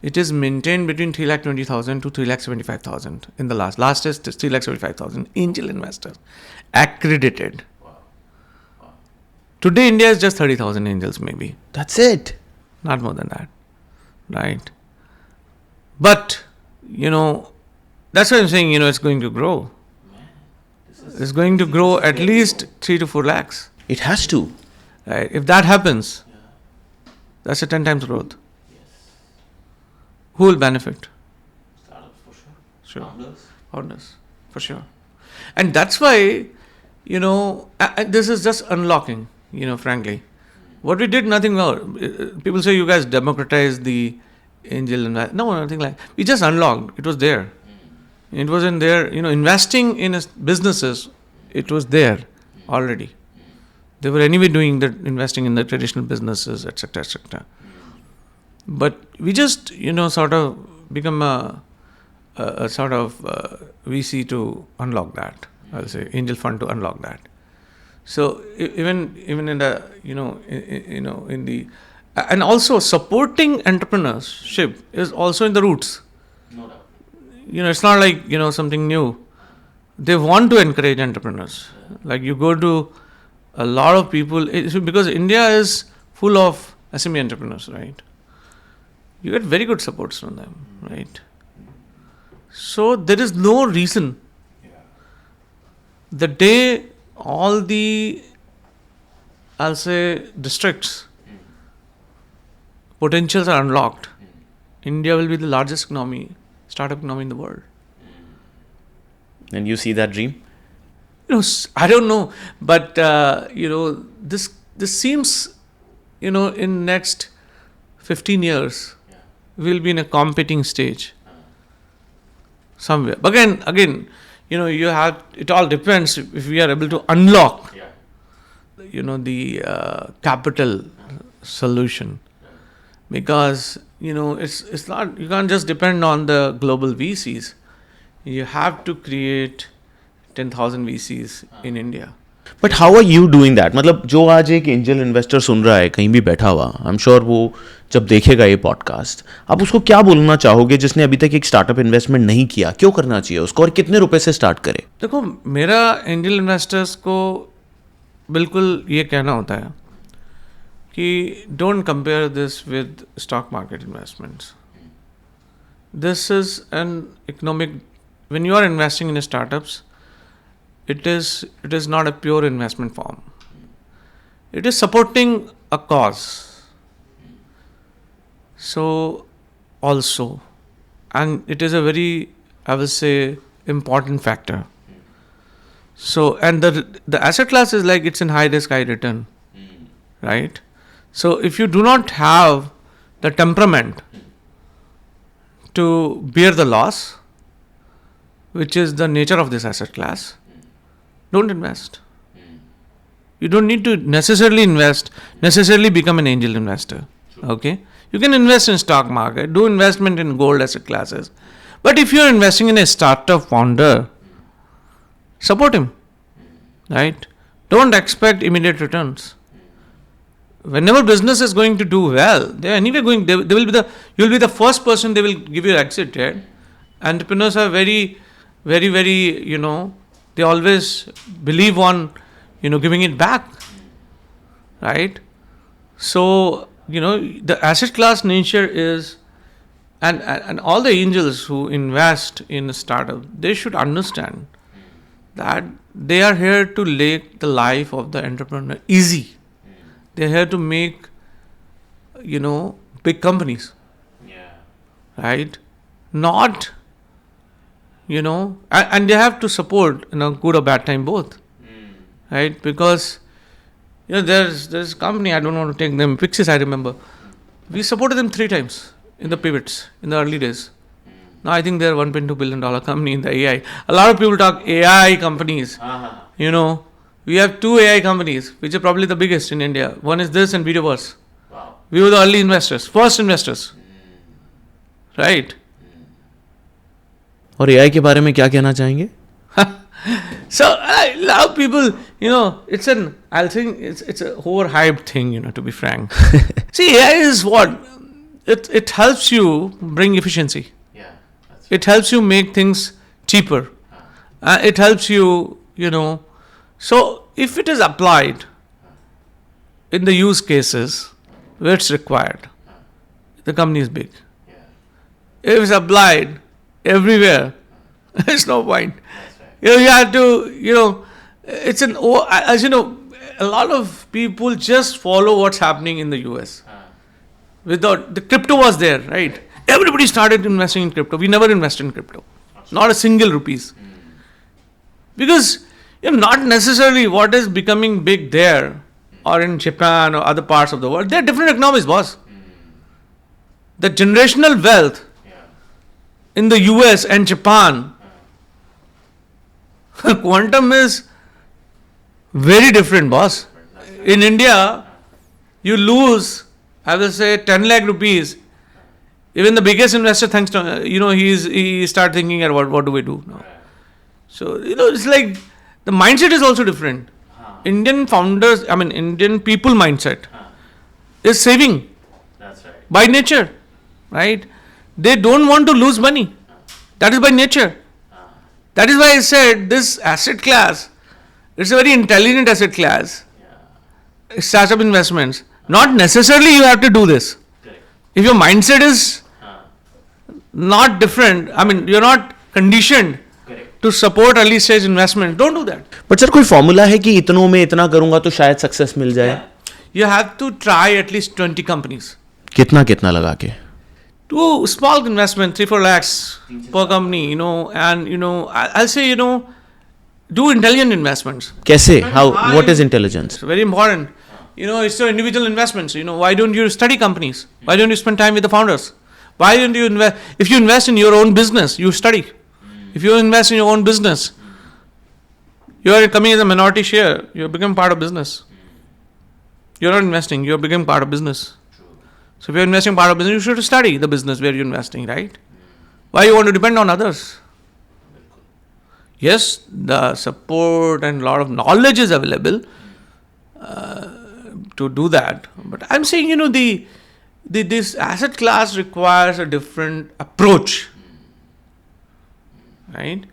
it is maintained between 320,000 to 375,000 in the last is 375,000 angel investors accredited. Today, India is just 30,000 angels, maybe. That's it. Not more than that, right? But, that's why I'm saying, it's going to grow. It's going to grow at least 3 to 4 lakhs. It has to. Right? If that happens, that's a 10 times growth. Who will benefit? Startups for Sure. Founders. For sure. And that's why, this is just unlocking, frankly. What we did, nothing more. People say you guys democratized the angel investment. No, nothing like that. We just unlocked. It was there. It wasn't there. Investing in businesses, it was there already. They were anyway doing that, investing in the traditional businesses, etc., etc. But we just, sort of become a sort of VC to unlock that. I'll say angel fund to unlock that. So even in the in the and also supporting entrepreneurship is also in the roots. No doubt. It's not like something new. They want to encourage entrepreneurs. Like you go to a lot of people because India is full of SME entrepreneurs, right? You get very good supports from them, right? So there is no reason. The day all the, I'll say, districts potentials are unlocked, India will be the largest startup economy in the world. And you see that dream? I don't know, but this seems, in next 15 years, we'll be in a competing stage somewhere. But again, it all depends if we are able to unlock, the capital solution, because it's not, you can't just depend on the global VCs. You have to create 10,000 VCs in India. But how are you doing that? मतलब जो आज एक angel investor सुन रहा है कहीं भी बैठा हुआ, आई एम श्योर वो जब देखेगा ये पॉडकास्ट, आप उसको क्या बोलना चाहोगे जिसने अभी तक एक स्टार्टअप इन्वेस्टमेंट नहीं किया? क्यों करना चाहिए उसको और कितने रुपए से स्टार्ट करे? देखो, मेरा एंजल इन्वेस्टर्स को बिल्कुल ये कहना होता है कि don't compare this with stock market investments. This is an economic, when you are investing in startups, it is not a pure investment form. It is supporting a cause. So also, and it is a very, I will say, important factor. So, and the asset class is like, it's in high risk, high return, right? So if you do not have the temperament to bear the loss, which is the nature of this asset class, don't invest. You don't need to necessarily become an angel investor. Okay? You can invest in stock market, do investment in gold asset classes. But if you're investing in a startup founder, support him. Right? Don't expect immediate returns. Whenever business is going to do well, they're anyway going, you'll be the first person they will give you exit, right? Entrepreneurs are very, very, very, they always believe on, giving it back, right? So, the asset class nature is, and all the angels who invest in a startup, they should understand that they are here to make the life of the entrepreneur easy. They are here to make, big companies, right? Not, and they have to support in a good or bad time both, right? Because there's a company, I don't want to take them, Pixis, I remember, we supported them 3 times in the pivots in the early days. Now I think they're $1.2 billion company in the AI. A lot of people talk AI companies. You know, we have 2 AI companies, which are probably the biggest in India. One is this and Videoverse. Wow. We were the early investors, first investors. Right? और AI के बारे में क्या कहना चाहेंगे? So I love people, you know, it's a overhyped thing, you know, to be frank. See, AI is what? It helps you bring efficiency. Yeah. It helps you make things cheaper. It helps you, you know. So if it is applied in the use cases where it's required, the company is big. Yeah. If it's applied everywhere, there's no point. That's right. You know, you have to, you know, as you know, a lot of people just follow what's happening in the US. Without, the crypto was there, right? Everybody started investing in crypto. We never invested in crypto. Not a single rupees. Because, you know, not necessarily what is becoming big there or in Japan or other parts of the world. They're different economies, boss. The generational wealth in the US and Japan, quantum is very different, boss. In India, you lose, I will say, 10 lakh rupees. Even the biggest investor thinks, you know, he start thinking about what do we do now. So, you know, it's like the mindset is also different. Indian founders, I mean, Indian people mindset is saving. That's right. By nature, right? They don't want to lose money. That is by nature. That is why I said this asset class, it's a very intelligent asset class. Startup investments. Not necessarily you have to do this. Correct. If your mindset is not different, I mean, you're not conditioned Correct. to support early stage investment, don't do that. But sir कोई formula है कि इतनों में इतना करूंगा तो शायद success मिल जाए? You have to try at least 20 companies. कितना लगा के? Do small investment, 3-4 lakhs per company, you know, and, you know, I'll say, you know, do intelligent investments. कैसे? How? What is intelligence? It's very important. You know, it's your individual investments. You know, why don't you study companies? Why don't you spend time with the founders? Why don't you invest? If you invest in your own business, you study. If you invest in your own business, you are coming as a minority share. You become part of business. You're not investing. You're becoming part of business. So if you're investing part of business, you should study the business where you're investing, right? Why you want to depend on others? Yes, the support and a lot of knowledge is available to do that. But I'm saying, you know, this asset class requires a different approach, right?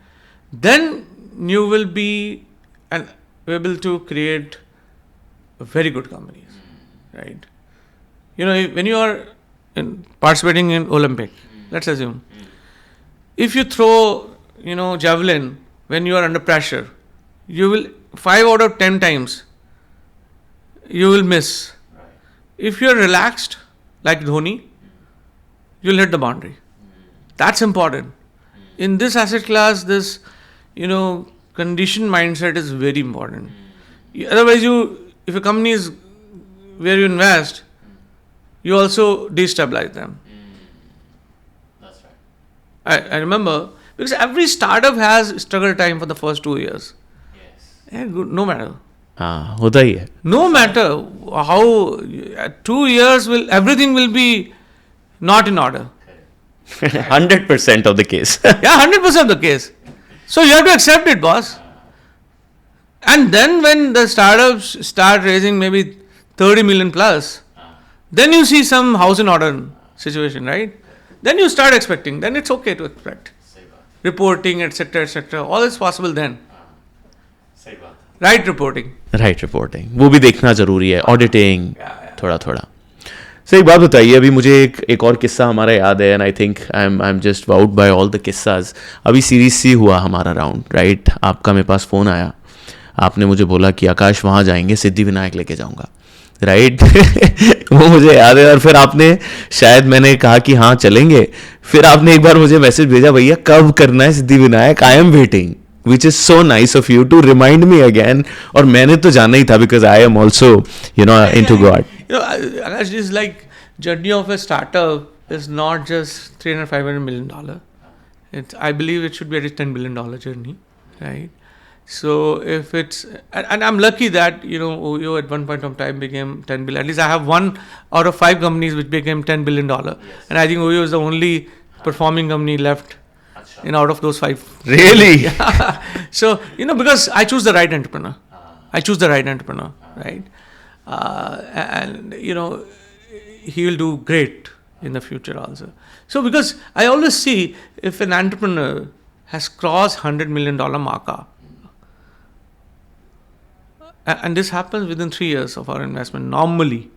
Then you will be able to create very good companies, right? You know, when you are participating in Olympic, let's assume, if you throw, you know, javelin when you are under pressure, you will 5 out of 10 times you will miss. If you are relaxed like Dhoni, you'll hit the boundary. That's important. In this asset class, this, you know, conditioned mindset is very important. Otherwise, if a company is where you invest, you also destabilize them. That's right. I remember, because every startup has struggle time for the first 2 years. Yes. No matter. हाँ होता ही है. No matter how, 2 years everything will be not in order. 100% of the case. Yeah, 100% of the case. So you have to accept it, boss. And then when the startups start raising maybe 30 million plus, then you see some house in order situation, right? Then you start expecting. Then it's okay to expect. Reporting, etc. All is possible then. सही बात. Right reporting. Right reporting वो भी देखना जरूरी है. Auditing थोड़ा. सही बात बताइए. अभी मुझे एक और किस्सा हमारा याद है and I think I am just wowed by all the किस्साज. अभी सीरीज सी हुआ हमारा राउंड, राइट? आपका मेरे पास फ़ोन आया, आपने मुझे बोला कि आकाश वहाँ जाएंगे, सिद्धिविनायक लेके जाऊँगा, राइट? वो मुझे याद है. और फिर आपने शायद मैंने कहा कि हाँ चलेंगे, फिर आपने एक बार मुझे मैसेज भेजा, भैया कब करना है Siddhivinayak, I am waiting, which is so nice of you to remind me again. और मैंने तो जाना ही था because I am also, you know, into God. You know, Akash, is like journey of a startup is not just $300-500 million. I believe it should be at least $10 billion journey, right? So if it's, and I'm lucky that, OYO at one point of time became 10 billion. At least I have 1 out of 5 companies which became $10 billion. And I think OYO is the only performing company left out of those 5. Really? Yeah. So, because I choose the right entrepreneur. Right? And he will do great in the future also. So, because I always see if an entrepreneur has crossed $100 million marker, and this happens within 3 years of our investment normally,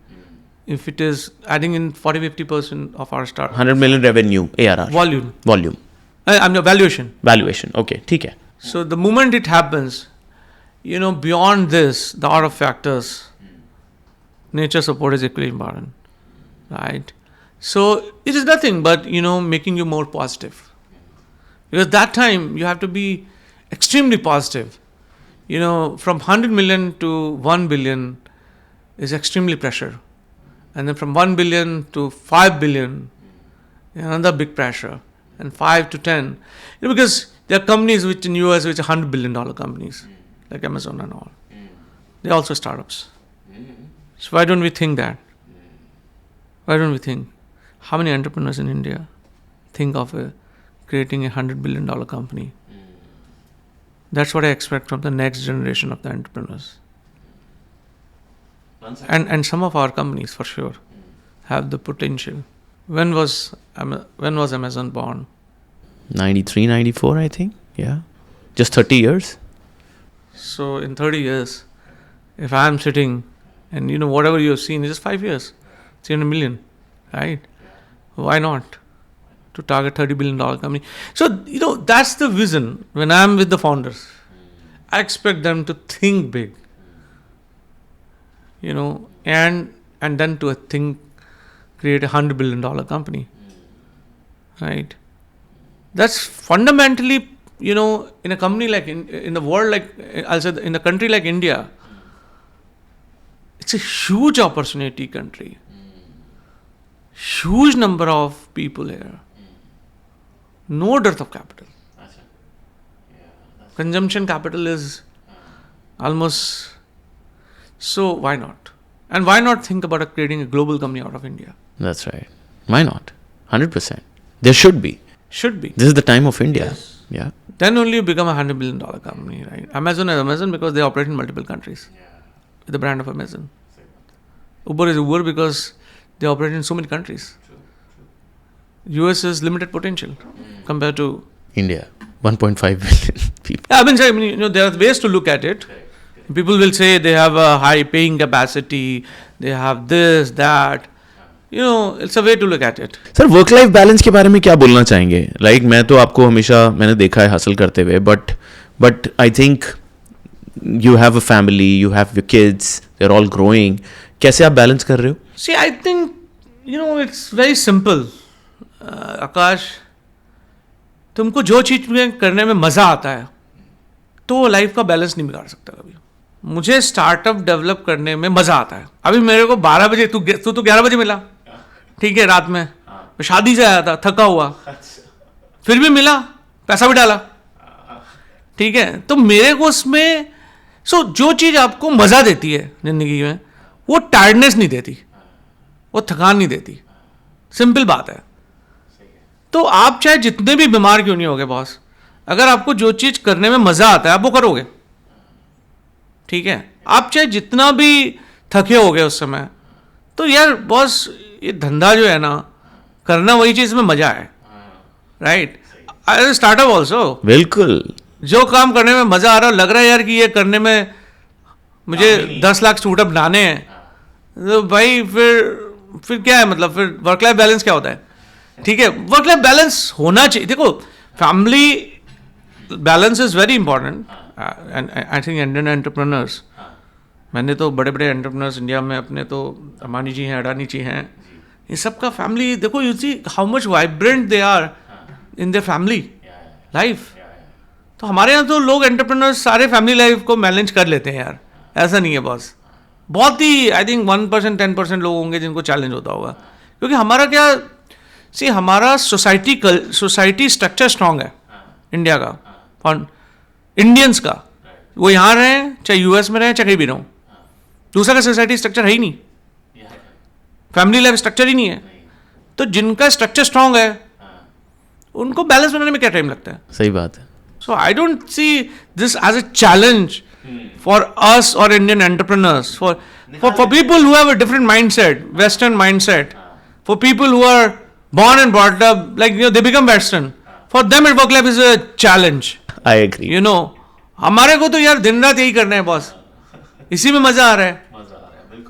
if it is adding in 40-50% of our start. 100 million revenue, ARR. Volume. I'm your valuation. Okay, ठीक है. So the moment it happens, beyond this, the order of factors, nature support is equally important, right? So it is nothing but, making you more positive. Because that time you have to be extremely positive. From 100 million to 1 billion is extremely pressure. And then from 1 billion to 5 billion, another big pressure. And 5 to 10. Because there are companies which in US which are $100 billion companies, like Amazon and all. They're also startups. So why don't we think that? Why don't we think? How many entrepreneurs in India think of creating a $100 billion company? That's what I expect from the next generation of the entrepreneurs. And some of our companies, for sure, have the potential. When was Amazon born? 93, 94, I think. Yeah. Just 30 years. So in 30 years, if I'm sitting and whatever you have seen is just 5 years, 300 million, right? Why not? To target $30 billion company. So, that's the vision. When I'm with the founders, I expect them to think big, and then to create a $100 billion company, right? That's fundamentally, in a company like, in the world like, I'll say in a country like India, it's a huge opportunity country. Huge number of people here. No dearth of capital. Consumption capital is almost, so why not? And why not think about creating a global company out of India? That's right. Why not? 100%. There should be. This is the time of India. Yes. Yeah. Then only you become a $100 billion company, right? Amazon is Amazon because they operate in multiple countries. With the brand of Amazon. Uber is Uber because they operate in so many countries. US is limited potential compared to India. 1.5 billion people. I mean, there are ways to look at it. People will say they have a high paying capacity, they have this, that. It's a way to look at it. Sir work life balance के बारे में क्या बोलना चाहेंगे? Like मैं तो आपको हमेशा मैंने देखा है हासिल करते हुए, but I think you have a family, you have your kids, they are all growing. कैसे आप बैलेंस कर रहे हो? See, I think, it's very simple. आकाश, तुमको जो चीज में करने में मजा आता है तो लाइफ का बैलेंस नहीं बिगाड़ सकता कभी. मुझे स्टार्टअप डेवलप करने में मजा आता है. अभी मेरे को 12 बजे तू तो 11 बजे मिला, ठीक है, रात में मैं शादी से आया था, थका हुआ, फिर भी मिला, पैसा भी डाला, ठीक है. तो मेरे को उसमें जो चीज आपको मजा देती है जिंदगी में वो टायर्डनेस नहीं देती, वो थकान नहीं देती. सिंपल बात है. तो आप चाहे जितने भी बीमार क्यों नहीं होगे बॉस, अगर आपको जो चीज करने में मजा आता है आप वो करोगे, ठीक है. आप चाहे जितना भी थके होगे उस समय, तो यार बॉस ये धंधा जो है ना, करना वही चीज में मजा है, राइट. स्टार्टअप ऑल्सो बिल्कुल, जो काम करने में मजा आ रहा है, लग रहा है यार कि ये करने में मुझे 10 लाख स्टार्टअप बनाने हैं, तो भाई फिर क्या है, मतलब फिर वर्क लाइफ बैलेंस क्या होता है, ठीक है. वर्क लाइफ बैलेंस होना चाहिए. देखो, family balance is very important. And I think Indian entrepreneurs, मैंने तो बड़े बड़े एंटरप्रेन्योर्स इंडिया में अपने तो अंबानी जी हैं, अडानी जी हैं, इन सबका फैमिली देखो, you see how much vibrant they are in their family life. तो हमारे यहाँ तो लोग एंटरप्रेन्योर्स सारे फैमिली लाइफ को मैनेज कर लेते हैं यार. ऐसा नहीं है बॉस. बहुत ही आई थिंक 1% 10% लोग होंगे जिनको चैलेंज होता होगा. क्योंकि हमारा क्या, सी हमारा सोसाइटी स्ट्रक्चर स्ट्रांग है इंडिया का, और इंडियंस का, वो यहाँ रहें चाहे यूएस में रहें चाहे कहीं भी रहें, दूसरा का सोसाइटी स्ट्रक्चर है ही नहीं, फैमिली लाइफ स्ट्रक्चर ही नहीं है। तो जिनका स्ट्रक्चर स्ट्रांग है उनको बैलेंस बनाने में क्या टाइम लगता है? सही बात है। So I don't see this as a challenge for us or Indian entrepreneurs, for people who have a different mindset, western mindset, for people who are born and brought up like they become western, for them work life is a challenge. I agree. हमारे को तो यार दिन रात यही करना है boss, इसी में मजा आ रहा है,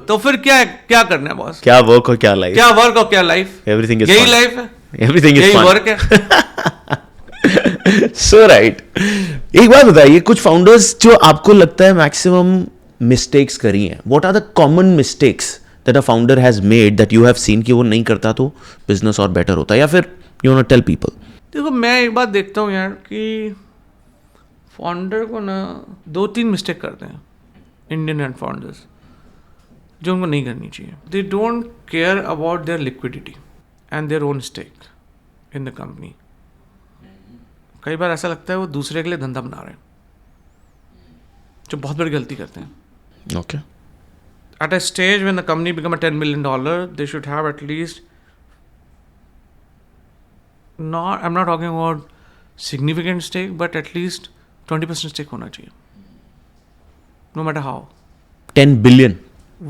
तो फिर क्या करना है बॉस? क्या वर्क और क्या लाइफ, क्या वर्क और क्या लाइफ, एवरीथिंग इज यही लाइफ है, एवरीथिंग इज यही वर्क है। सो राइट। एक बात बताइए, कुछ फाउंडर्स जो आपको लगता है मैक्सिमम मिस्टेक्स करी हैं, what are the common mistakes that a founder has made that you have seen कि वो नहीं करता तो बिजनेस और बेटर होता, या फिर you want to tell people? देखो मैं एक बात देखता हूँ यार कि फाउंडर को ना 2-3 मिस्टेक करते हैं इंडियन एंड फाउंडर्स जो उनको नहीं करनी चाहिए। They don't care about their liquidity and their own stake in the company. कई बार ऐसा लगता है वो दूसरे के लिए धंधा बना रहे हैं, जो बहुत बड़ी गलती करते हैं। Okay. At a stage when the company become a $10 million, they should have at least I'm not talking about significant stake, but at least 20% stake होना चाहिए, no matter how. 10 billion,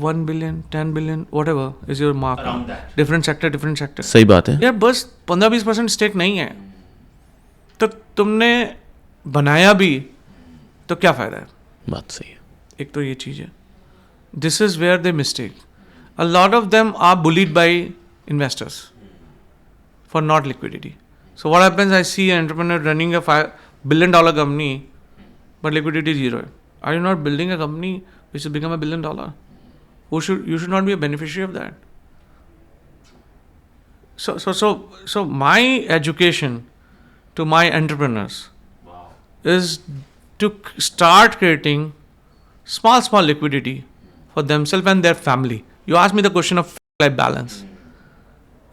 1 billion, 10 billion, whatever is your mark. Around that. Different sector. सही बात है यार बस 15-20% stake नहीं है तो तुमने बनाया भी तो क्या फायदा है? बात सही है। एक तो ये चीज़ है। This is where they mistake. A lot of them are bullied by investors for not liquidity. So what happens? I see an entrepreneur running a $5 billion company, but liquidity is zero. Are you not building a company which will become $1 billion? You should not be a beneficiary of that. So my education to my entrepreneurs is to start creating small liquidity for themselves and their family. You asked me the question of life balance.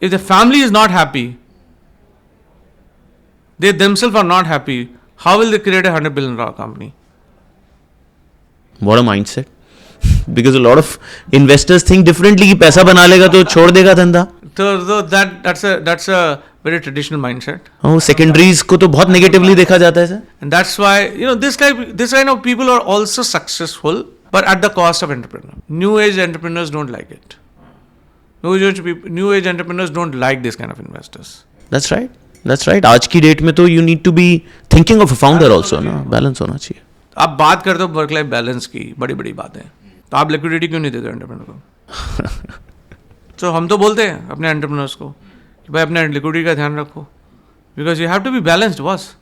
If the family is not happy, they themselves are not happy, how will they create a $100 billion company? What a mindset. Because a lot of investors think differently कि पैसा बना लेगा तो छोड़ देगा धंधा। So that's a very traditional mindset. हाँ, secondaries को तो बहुत negatively देखा जाता है sir. And that's why this kind of people are also successful, but at the cost of entrepreneur. New age entrepreneurs don't like it. New age entrepreneurs don't like this kind of investors. That's right. आज की date में तो you need to be thinking of a founder also ना, balance होना चाहिए। आप बात करते हो वर्क लाइफ बैलेंस की, बड़ी बातें, तो आप लिक्विडिटी क्यों नहीं देते एंटरप्रेन्योर को? तो हम तो बोलते हैं अपने एंटरप्रेन्योर्स को कि भाई अपने लिक्विडिटी का ध्यान रखो, because you have to be balanced boss.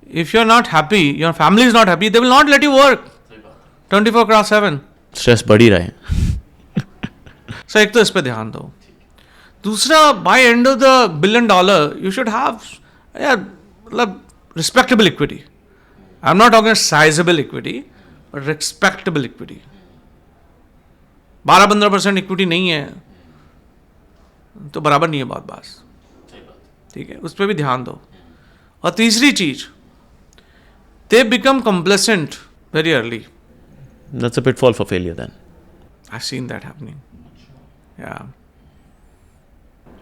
If you are not happy, your family is not happy, they will not let you work 24/7। Stress बढ़ ही रहा है। सो एक तो इस पे ध्यान दो। दूसरा, by end of the $1 billion you should हैव यार मतलब respectable equity. I am not talking sizeable equity, but respectable equity. 12-15% equity नहीं है तो बराबर नहीं है बहुत बात, ठीक है, उस पर भी ध्यान दो। और तीसरी चीज, they become complacent very early. That's a pitfall for failure then. I've seen that happening. Yeah.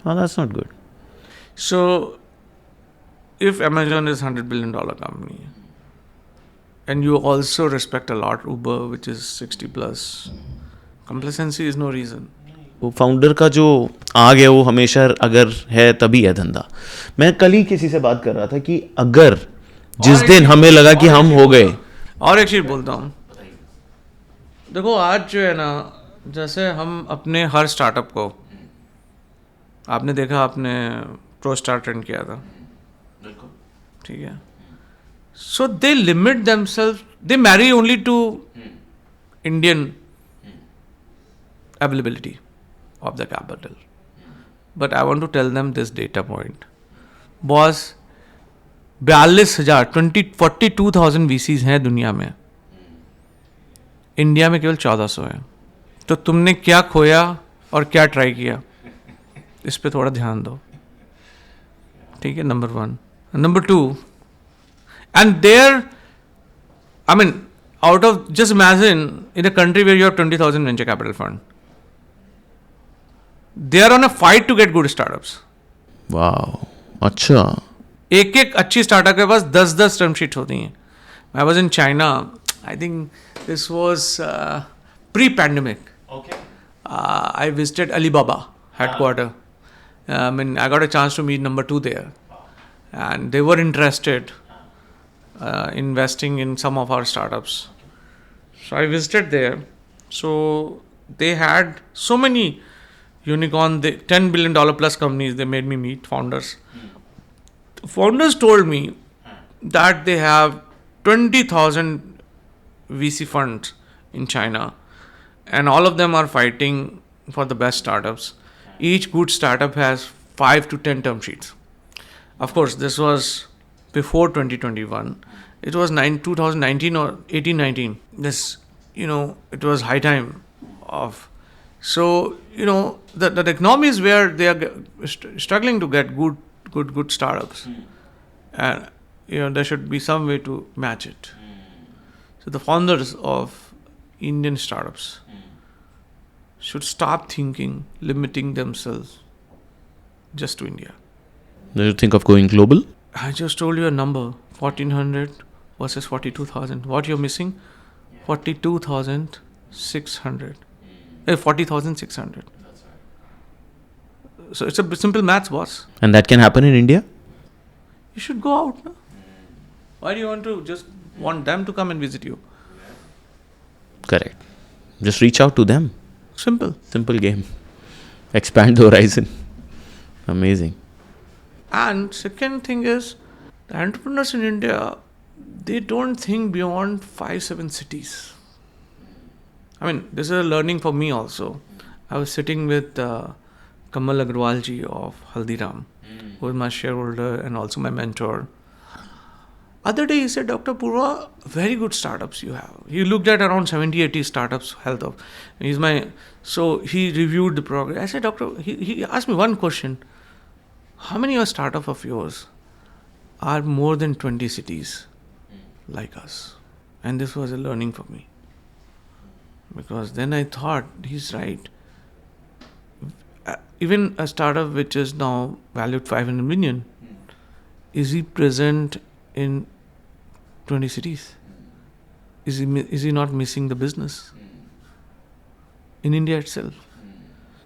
Oh, that's not good. So, if Amazon is $100 billion company, and you also respect a lot Uber, which is 60+, complacency is no reason. वो founder का जो आग है वो हमेशा अगर है तभी है धंधा। मैं कल ही किसी से बात कर रहा था कि अगर जिस दिन हमें लगा कि हम हो गए। और एक चीज बोलता हूँ, देखो आज जो है ना, जैसे हम अपने हर स्टार्टअप को, आपने देखा आपने प्रो स्टार ट्रेंड किया था, ठीक है, so they limit themselves, they marry only to Indian availability of the capital. But I want to tell them this data point. Boss, 42,000 VCs हैं दुनिया में, इंडिया में केवल 1400 हैं। तो तुमने क्या खोया और क्या ट्राई किया, इस पे थोड़ा ध्यान दो। Take it number one. And number two, and there, I mean, out of, just imagine in a country where you have 20,000 venture capital fund, they are on a fight to get good startups. Wow. अच्छा. एक एक अच्छी startup के पास 10 term sheet होती हैं. I was in China. I think this was pre-pandemic. Okay. I visited Alibaba headquarter. I got a chance to meet number 2 there, and they were interested investing in some of our startups. So I visited there. So they had so many unicorn, $10 billion plus companies. They made me meet founders. Founders told me that they have 20,000 VC funds in China, and all of them are fighting for the best startups. Each good startup has 5 to 10 term sheets. Of course, this was before 2021. It was 2019 or 18-19. This, it was high time of. So, the economies where they are struggling to get good startups, and there should be some way to match it. So the founders of Indian startups should stop limiting themselves just to India. Do you think of going global? I just told you a number, 1,400 versus 42,000. What you're missing? 42,600. 40,600. So it's a simple maths, boss. And that can happen in India? You should go out. No? Why do you want them to come and visit you? Correct. Just reach out to them. Simple game. Expand the horizon. Amazing. And second thing is, the entrepreneurs in India, they don't think beyond 5-7 cities. I mean, this is a learning for me also. I was sitting with Kamal Agrawal ji of Haldiram, who is my shareholder and also my mentor. Other day he said, Dr. Apoorva, very good startups you have. He looked at around 70-80 startups, so he reviewed the progress. I said, Doctor, he asked me one question. How many of startups of yours are more than 20 cities like us? And this was a learning for me. Because then I thought, he's right. Even a startup which is now valued 500 million, is he present in 20 cities? Is he not missing the business in India itself?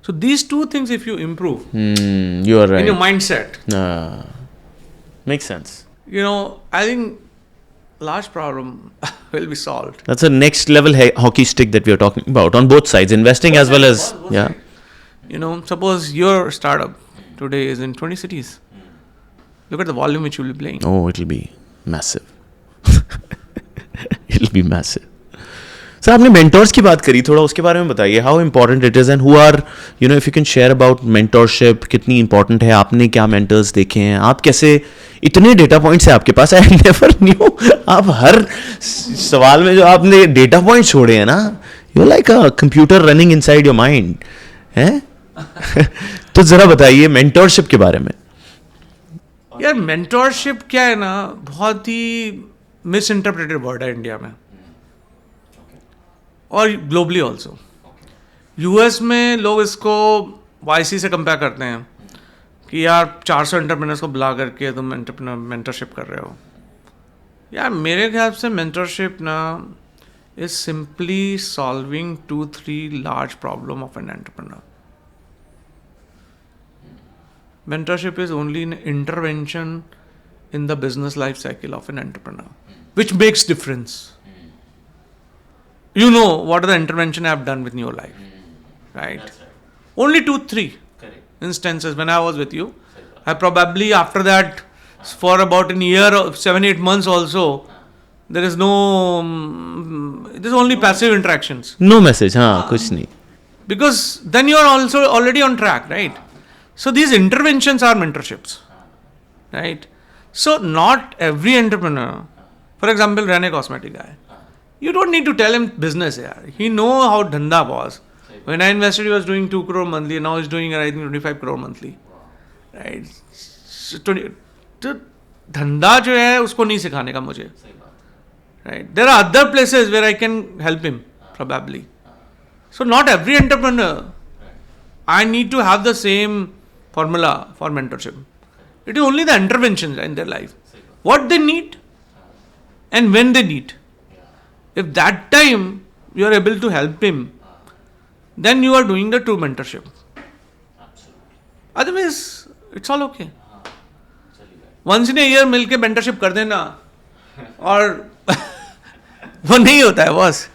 So these two things, if you improve you are right. in your mindset, makes sense. I think large problem will be solved. That's a next level hockey stick that we are talking about on both sides, investing as well as Suppose your startup today is in 20 cities. Look at the volume which you will be playing. Oh, it'll be massive. It'll be massive. So, आपने mentors की बात करी, थोड़ा उसके बारे में बताइए. How important it is and who are, if you can share about mentorship, कितनी important है, आपने क्या mentors देखे हैं, आप कैसे, इतने data points है आपके पास, I never knew, आप हर सवाल में जो आपने data points छोड़े हैं ना, you're like a computer running inside your mind, हैं? तो जरा बताइए mentorship के बारे में. यार मेंटोरशिप क्या है ना, बहुत ही मिसइंटरप्रेटेड वर्ड है इंडिया में और ग्लोबली ऑल्सो. यूएस में लोग इसको वाईसी से कंपेयर करते हैं कि यार 400 एंटरप्रेन्योर्स को बुला करके तुम एंटरप्रेन्योर मेंटरशिप कर रहे हो. यार मेरे ख्याल से मेंटरशिप ना is simply solving 2-3 large problem of an entrepreneur. Mentorship is only an intervention in the business life cycle of an entrepreneur, which makes difference. You know what are the intervention I have done with your life, right? That's right. Only 2-3 instances when I was with you. I probably after that for about a year or 7-8 months also, there is there's only passive interactions. No message, kuch nahi. Because then you are also already on track, right? So these interventions are mentorships, right? So not every entrepreneur, for example, Rene cosmetic guy, you don't need to tell him business. He know how dhanda was. When I invested, he was doing 2 crore monthly, and now he's doing I think 25 crore monthly, right? So तो धंधा जो है उसको नहीं सिखाने का मुझे. Right? There are other places where I can help him, probably. So not every entrepreneur, I need to have the same formula for mentorship. It is only the interventions in their life. What they need and when they need. If that time you are able to help him, then you are doing the true mentorship. Otherwise, it's all okay. Once in a year मिलके mentorship कर देना और वो नहीं होता है boss.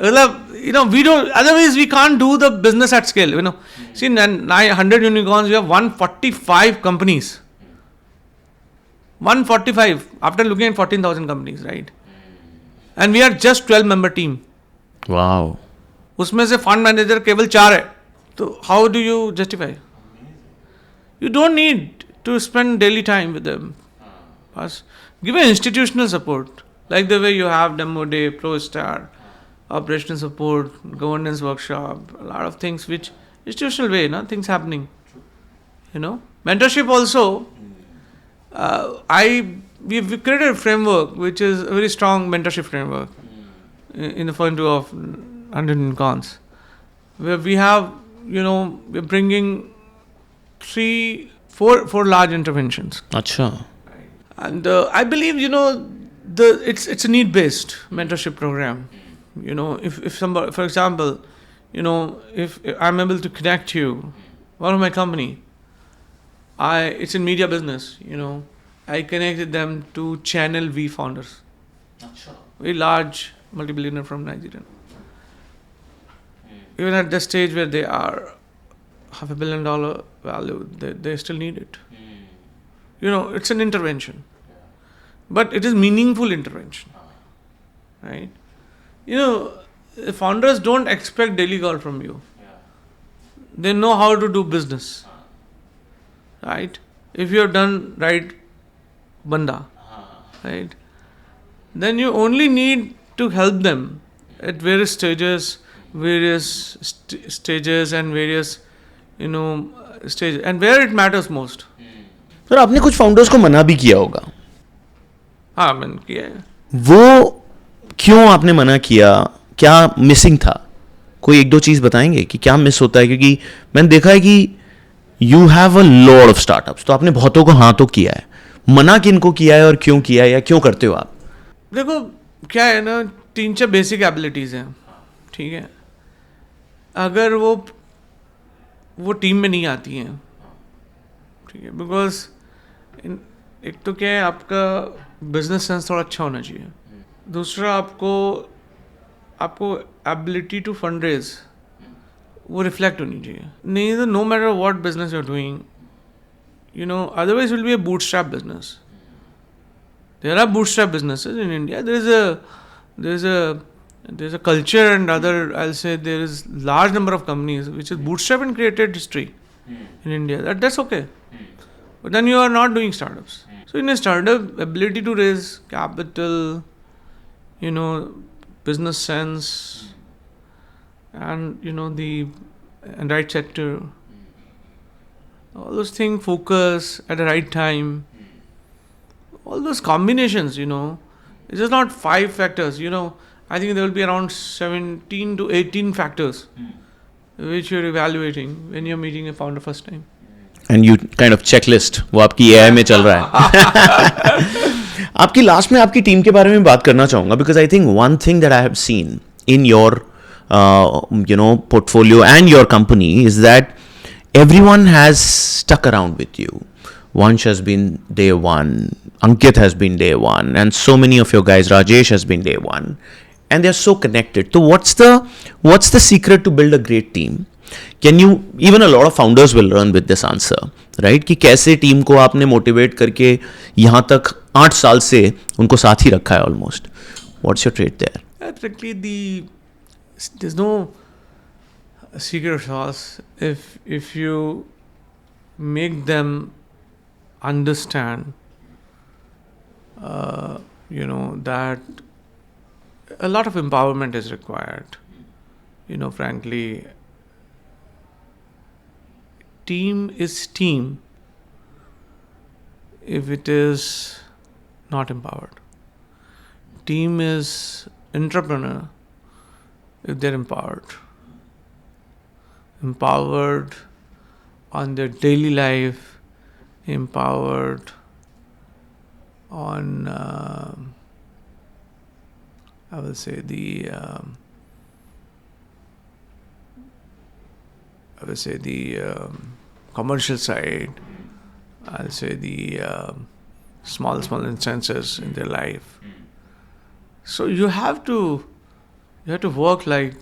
मतलब we don't, otherwise we can't do the business at scale. See, 100Unicorns, we have 145 companies. 145 after looking at 14,000 companies, right? And we are just 12-member team. Wow. उसमें से fund manager केवल 4 है. तो how do you justify? You don't need to spend daily time with them. Bas, give an institutional support. Like the way you have Demo Day, Pro Star, operational support, governance workshop, a lot of things which institutional way, things happening. Mentorship also, we've created a framework which is a very strong mentorship framework in the point of 100Unicorns, where we have, we're bringing 4 large interventions. Acha. And I believe, it's a need-based mentorship program. If somebody, for example, if I'm able to connect you, one of my company, it's in media business, I connected them to Channel V founders. Very large multi-billionaire from Nigeria. Even at the stage where they are $500 million value, they still need it. It's an intervention. But it is meaningful intervention. Right? Founders don't expect daily call from you. They know how to do business. Right? If you have done right banda, right? Then you only need to help them at various stages, and various stages, and where it matters most. Sir आपने कुछ founders को मना भी किया होगा. हाँ, मैंने किया है. वो क्यों आपने मना किया? क्या मिसिंग था? कोई 1-2 चीज बताएंगे कि क्या मिस होता है? क्योंकि मैंने देखा है कि you have a lot of startups, तो आपने बहुतों को हाँ तो किया है. मना किनको किया है और क्यों किया है, या क्यों करते हो आप? देखो क्या है ना, 3-4 बेसिक एबिलिटीज हैं. ठीक है, अगर वो टीम में नहीं आती हैं, ठीक है, बिकॉज एक तो क्या है, आपका बिजनेस सेंस थोड़ा अच्छा होना चाहिए. दूसरा आपको एबिलिटी टू फंड रेज वो रिफ्लेक्ट होनी चाहिए. नहीं तो no matter what business you are doing, otherwise it will be a bootstrap business. There are bootstrap businesses in India. There's a culture, and I'll say there is large number of companies which is bootstrap and created history in India. That's okay. But then you are not doing startups. So in a startup, ability to raise capital, business sense, and and right sector, all those things, focus at the right time, all those combinations, it's just not 5 factors. I think there will be around 17 to 18 factors which you're evaluating when you're meeting a founder first time. And you kind of checklist, वो आपकी AI में चल रहा है. आपकी last में आपकी team के बारे में बात करना चाहूँगा, because I think one thing that I have seen in your portfolio and your company is that everyone has stuck around with you. Vansh has been day one, Ankit has been day one, and so many of your guys, Rajesh has been day one, and they're so connected. So what's the secret to build a great team? Can you, even a lot of founders will learn with this answer, right? कि कैसे team को आपने motivate करके यहाँ तक 8 साल से उनको साथ ही रखा है almost. What's your trait there? Practically, there's no secret sauce. If you make them understand, that a lot of empowerment is required. Frankly, team is team if it is not empowered. Team is entrepreneur if they're empowered. Empowered on their daily life, empowered on, I will say the commercial side. I'll say the small instances in their life. So you have to work like,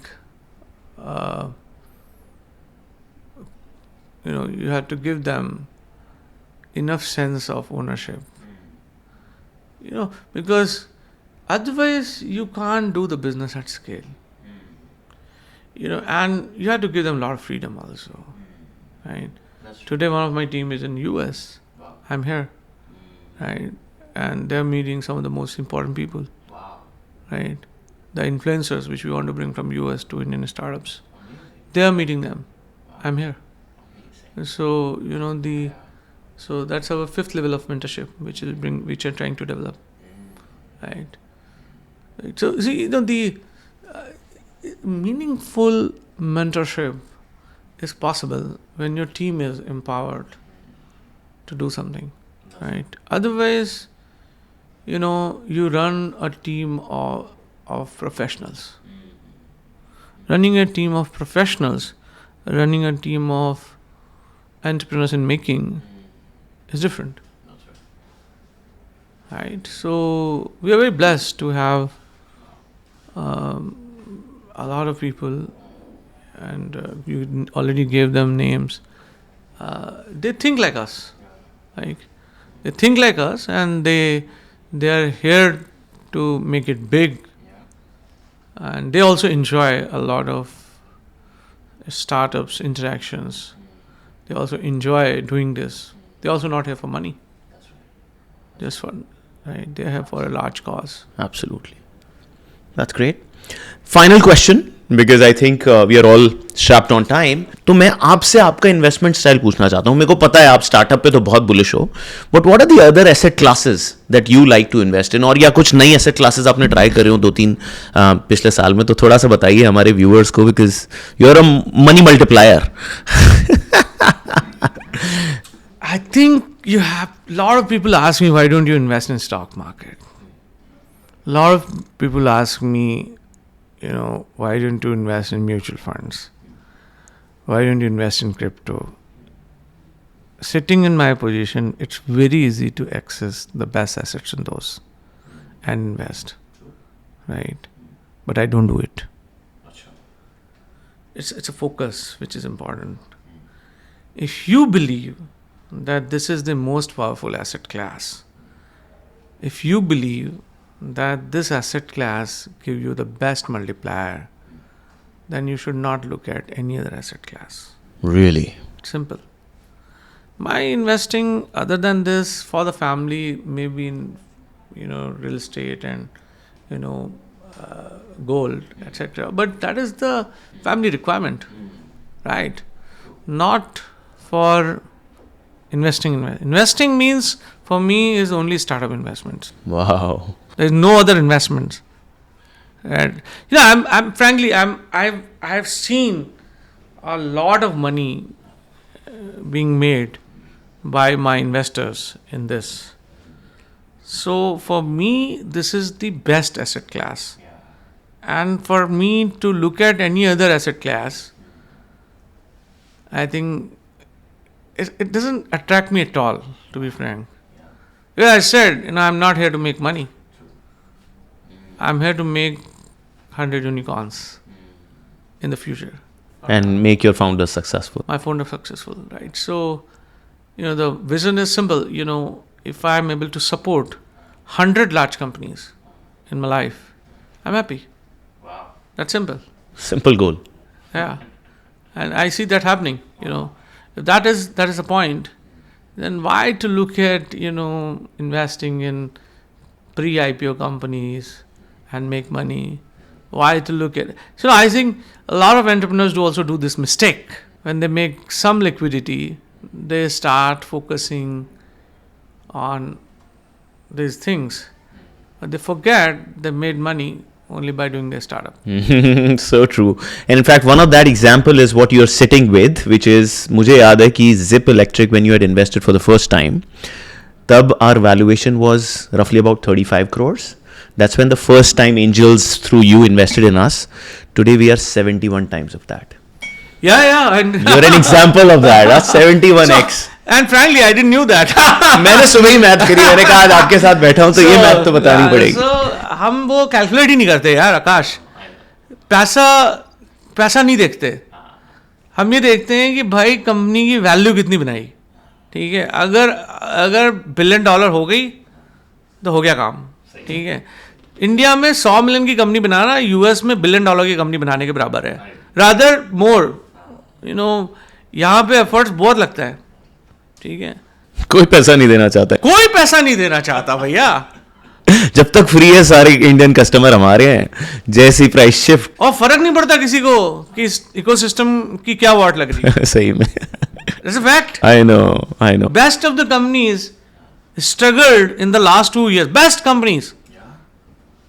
you have to give them enough sense of ownership. Because otherwise you can't do the business at scale. And you have to give them a lot of freedom also, right? Today one of my team is in US. I'm here, right? And they're meeting some of the most important people, right? The influencers which we want to bring from US to Indian startups. They are meeting them. I'm here. So, so that's our fifth level of mentorship, which are trying to develop, right? So, see, the meaningful mentorship is possible when your team is empowered to do something, right? Otherwise, you run a team of professionals. Running a team of professionals, running a team of entrepreneurs in making is different. Right? So we are very blessed to have a lot of people, and you already gave them names. They think like us. Like they think like us, and they are here to make it big. And they also enjoy a lot of startups interactions. They also enjoy doing this. They're also not here for money. Just for, right? They're here for a large cause. Absolutely. That's great. Final question, because I think we are all strapped on time. तो मैं आपसे आपका investment style पूछना चाहता हूँ. मेरे को पता है आप स्टार्टअप पे तो बहुत बुलिश हो, but what are the other asset classes that you like to invest in, और या कुछ नई एसेट क्लासेस आपने ट्राई करे हो 2-3 पिछले साल में, तो थोड़ा सा बताइए हमारे व्यूअर्स को, because you are a money multiplier. I think you have a lot of people ask me, why don't you invest in stock market? A lot of people ask me, why don't you invest in mutual funds? Why don't you invest in crypto? Sitting in my position, it's very easy to access the best assets in those and invest, right? But I don't do it. It's a focus which is important. If you believe that this is the most powerful asset class, if you believe that this asset class gives you the best multiplier, then you should not look at any other asset class. Really? Simple. My investing other than this for the family, maybe in real estate and gold, etc. But that is the family requirement, right? Not for investing. Investing means for me is only startup investments. Wow. There's no other investments. And I've seen a lot of money being made by my investors in this. So for me, this is the best asset class. And for me to look at any other asset class, I think it doesn't attract me at all, to be frank. Yeah, I said, I'm not here to make money. I'm here to make 100 unicorns in the future. And make your founders successful. My founder successful, right? So, the vision is simple. If I'm able to support 100 large companies in my life, I'm happy. Wow. That's simple. Simple goal. Yeah. And I see that happening, If that is the point, then why to look at, investing in pre-IPO companies and make money? Why to look at... So I think a lot of entrepreneurs also do this mistake. When they make some liquidity, they start focusing on these things, but they forget they made money only by doing their startup. So true. And in fact, one of that example is what you're sitting with, which is, मुझे याद है कि Zypp Electric, when you had invested for the first time, तब our valuation was roughly about 35 crores. That's when the first time angels through you invested in us. Today we are 71 times of that. Yeah, and You're an example of that. That's 71x. and frankly, I didn't knew that. मैंने सुबह ही math करी, मैंने कहा आज आपके साथ बैठा हूँ तो ये मैथ तो बतानी पड़ेगी. So, हम वो कैलकुलेट ही नहीं करते यार आकाश. पैसा नहीं देखते. हम ये देखते हैं कि भाई कंपनी की वैल्यू कितनी बनाई. ठीक है, अगर $1 बिलियन हो गई तो हो गया काम. ठीक है, इंडिया में 100 मिलियन की कंपनी बनाना यूएस में $1 बिलियन की कंपनी बनाने के बराबर है. रादर मोर, यहाँ पे एफर्ट्स बहुत लगता है. ठीक है, कोई पैसा नहीं देना चाहता. कोई पैसा नहीं देना चाहता भैया. जब तक फ्री है सारे इंडियन कस्टमर हमारे हैं. जैसी प्राइस शिफ्ट, और फर्क नहीं पड़ता किसी को कि इस इकोसिस्टम की क्या वाट लग रही है. सही में. That's a fact. I know. Best of the companies struggled in the last 2 years. Best companies.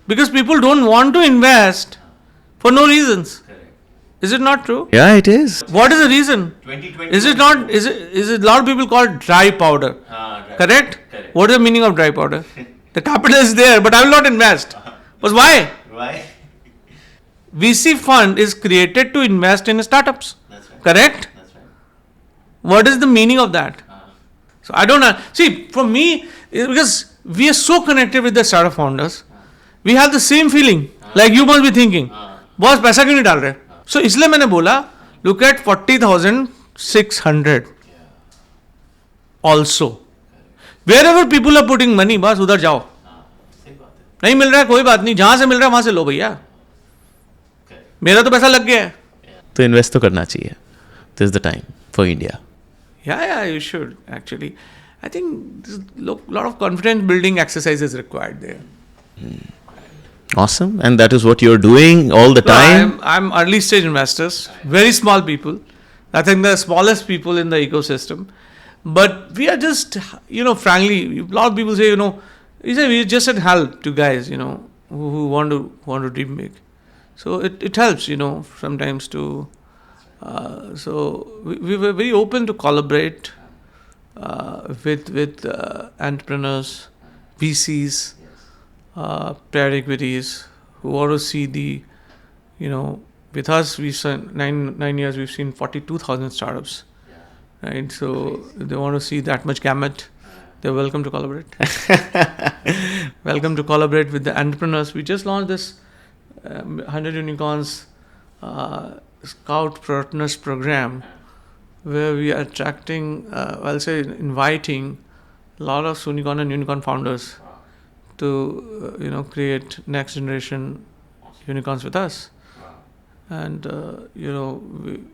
Because people don't want to invest for no reasons. Is it not true? Yeah, it is. What is the reason? Is it not? Is it a lot of people call dry powder? Correct? What is the meaning of dry powder? The capital is there, but I will not invest. But why? VC fund is created to invest in startups. Correct? What is the meaning of that? So I don't know. See, for me, because we are so connected with the startup founders, we have the same feeling. Like you must be thinking, boss, पैसा क्यों नहीं डाल रहे? So इसलिए मैंने बोला, look at 40,600 also. Wherever people are putting money, बस उधर जाओ. नहीं मिल रहा है कोई बात नहीं, जहां से मिल रहा है वहां से लो भैया. मेरा तो पैसा लग गया है. तो इन्वेस्ट तो करना चाहिए. This is the time for India. Yeah, you should actually. I think there's a lot of confidence building exercises required there. Awesome. And that is what you're doing all the time. I'm early stage investors, very small people. I think the smallest people in the ecosystem. But we are just, frankly, a lot of people say, we just said help to guys, who want to dream big. So it helps, sometimes to. So we were very open to collaborate with entrepreneurs, VCs, private equities who want to see with us we've seen 9 years we've seen 42,000 startups, right? So if they want to see that much gamut, they're welcome to collaborate. Welcome to collaborate with the entrepreneurs. We just launched this 100Unicorns Scout Partners program, where we are attracting, inviting a lot of unicorn and unicorn founders to, create next generation unicorns with us. And, a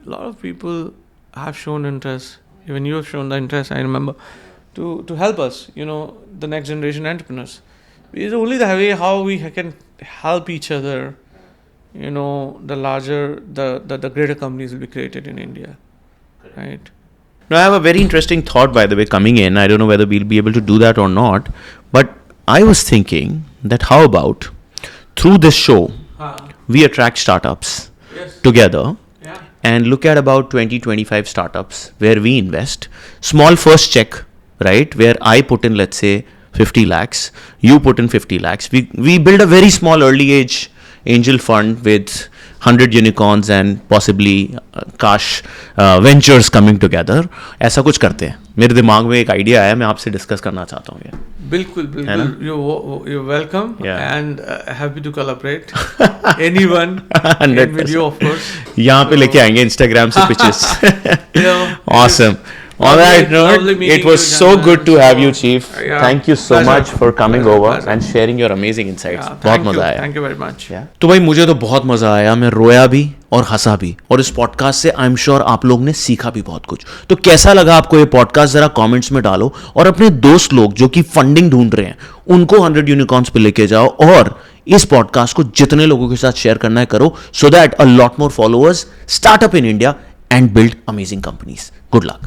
lot of people have shown interest, even you have shown the interest, I remember, to help us, the next generation entrepreneurs. It's only the way how we can help each other. The larger, the greater companies will be created in India, right? Now, I have a very interesting thought, by the way, coming in. I don't know whether we'll be able to do that or not. But I was thinking that how about through this show, we attract startups together and look at about 20-25 startups where we invest. Small first check, right? Where I put in, let's say, 50 lakhs. You put in 50 lakhs. We build a very small early age angel fund with 100 unicorns and possibly Kaash ventures coming together. ऐसा कुछ करते हैं. मेरे दिमाग में एक idea है, मैं आपसे डिस्कस करना चाहता हूँ. बिल्कुल. You're welcome and happy to collaborate. Anyone in video, of course. यहाँ पे लेके आएंगे Instagram से pitches. Awesome. On that note, it was so good to have you, Chief. Thank you so much for coming over and sharing your amazing insights. बहुत मजा आया. Thank you very much. तो भाई मुझे तो बहुत मजा आया. मैं रोया भी और हंसा भी. और इस पॉडकास्ट से आई एम श्योर आप लोग ने सीखा भी बहुत कुछ. तो कैसा लगा आपको ये पॉडकास्ट, जरा कमेंट्स में डालो. और अपने दोस्त लोग जो कि फंडिंग ढूंढ रहे हैं उनको 100 यूनिकॉर्न्स पे लेके जाओ. और इस पॉडकास्ट को जितने लोगों के साथ शेयर करना है करो, so that a lot more followers start up in India and build amazing companies. Good luck.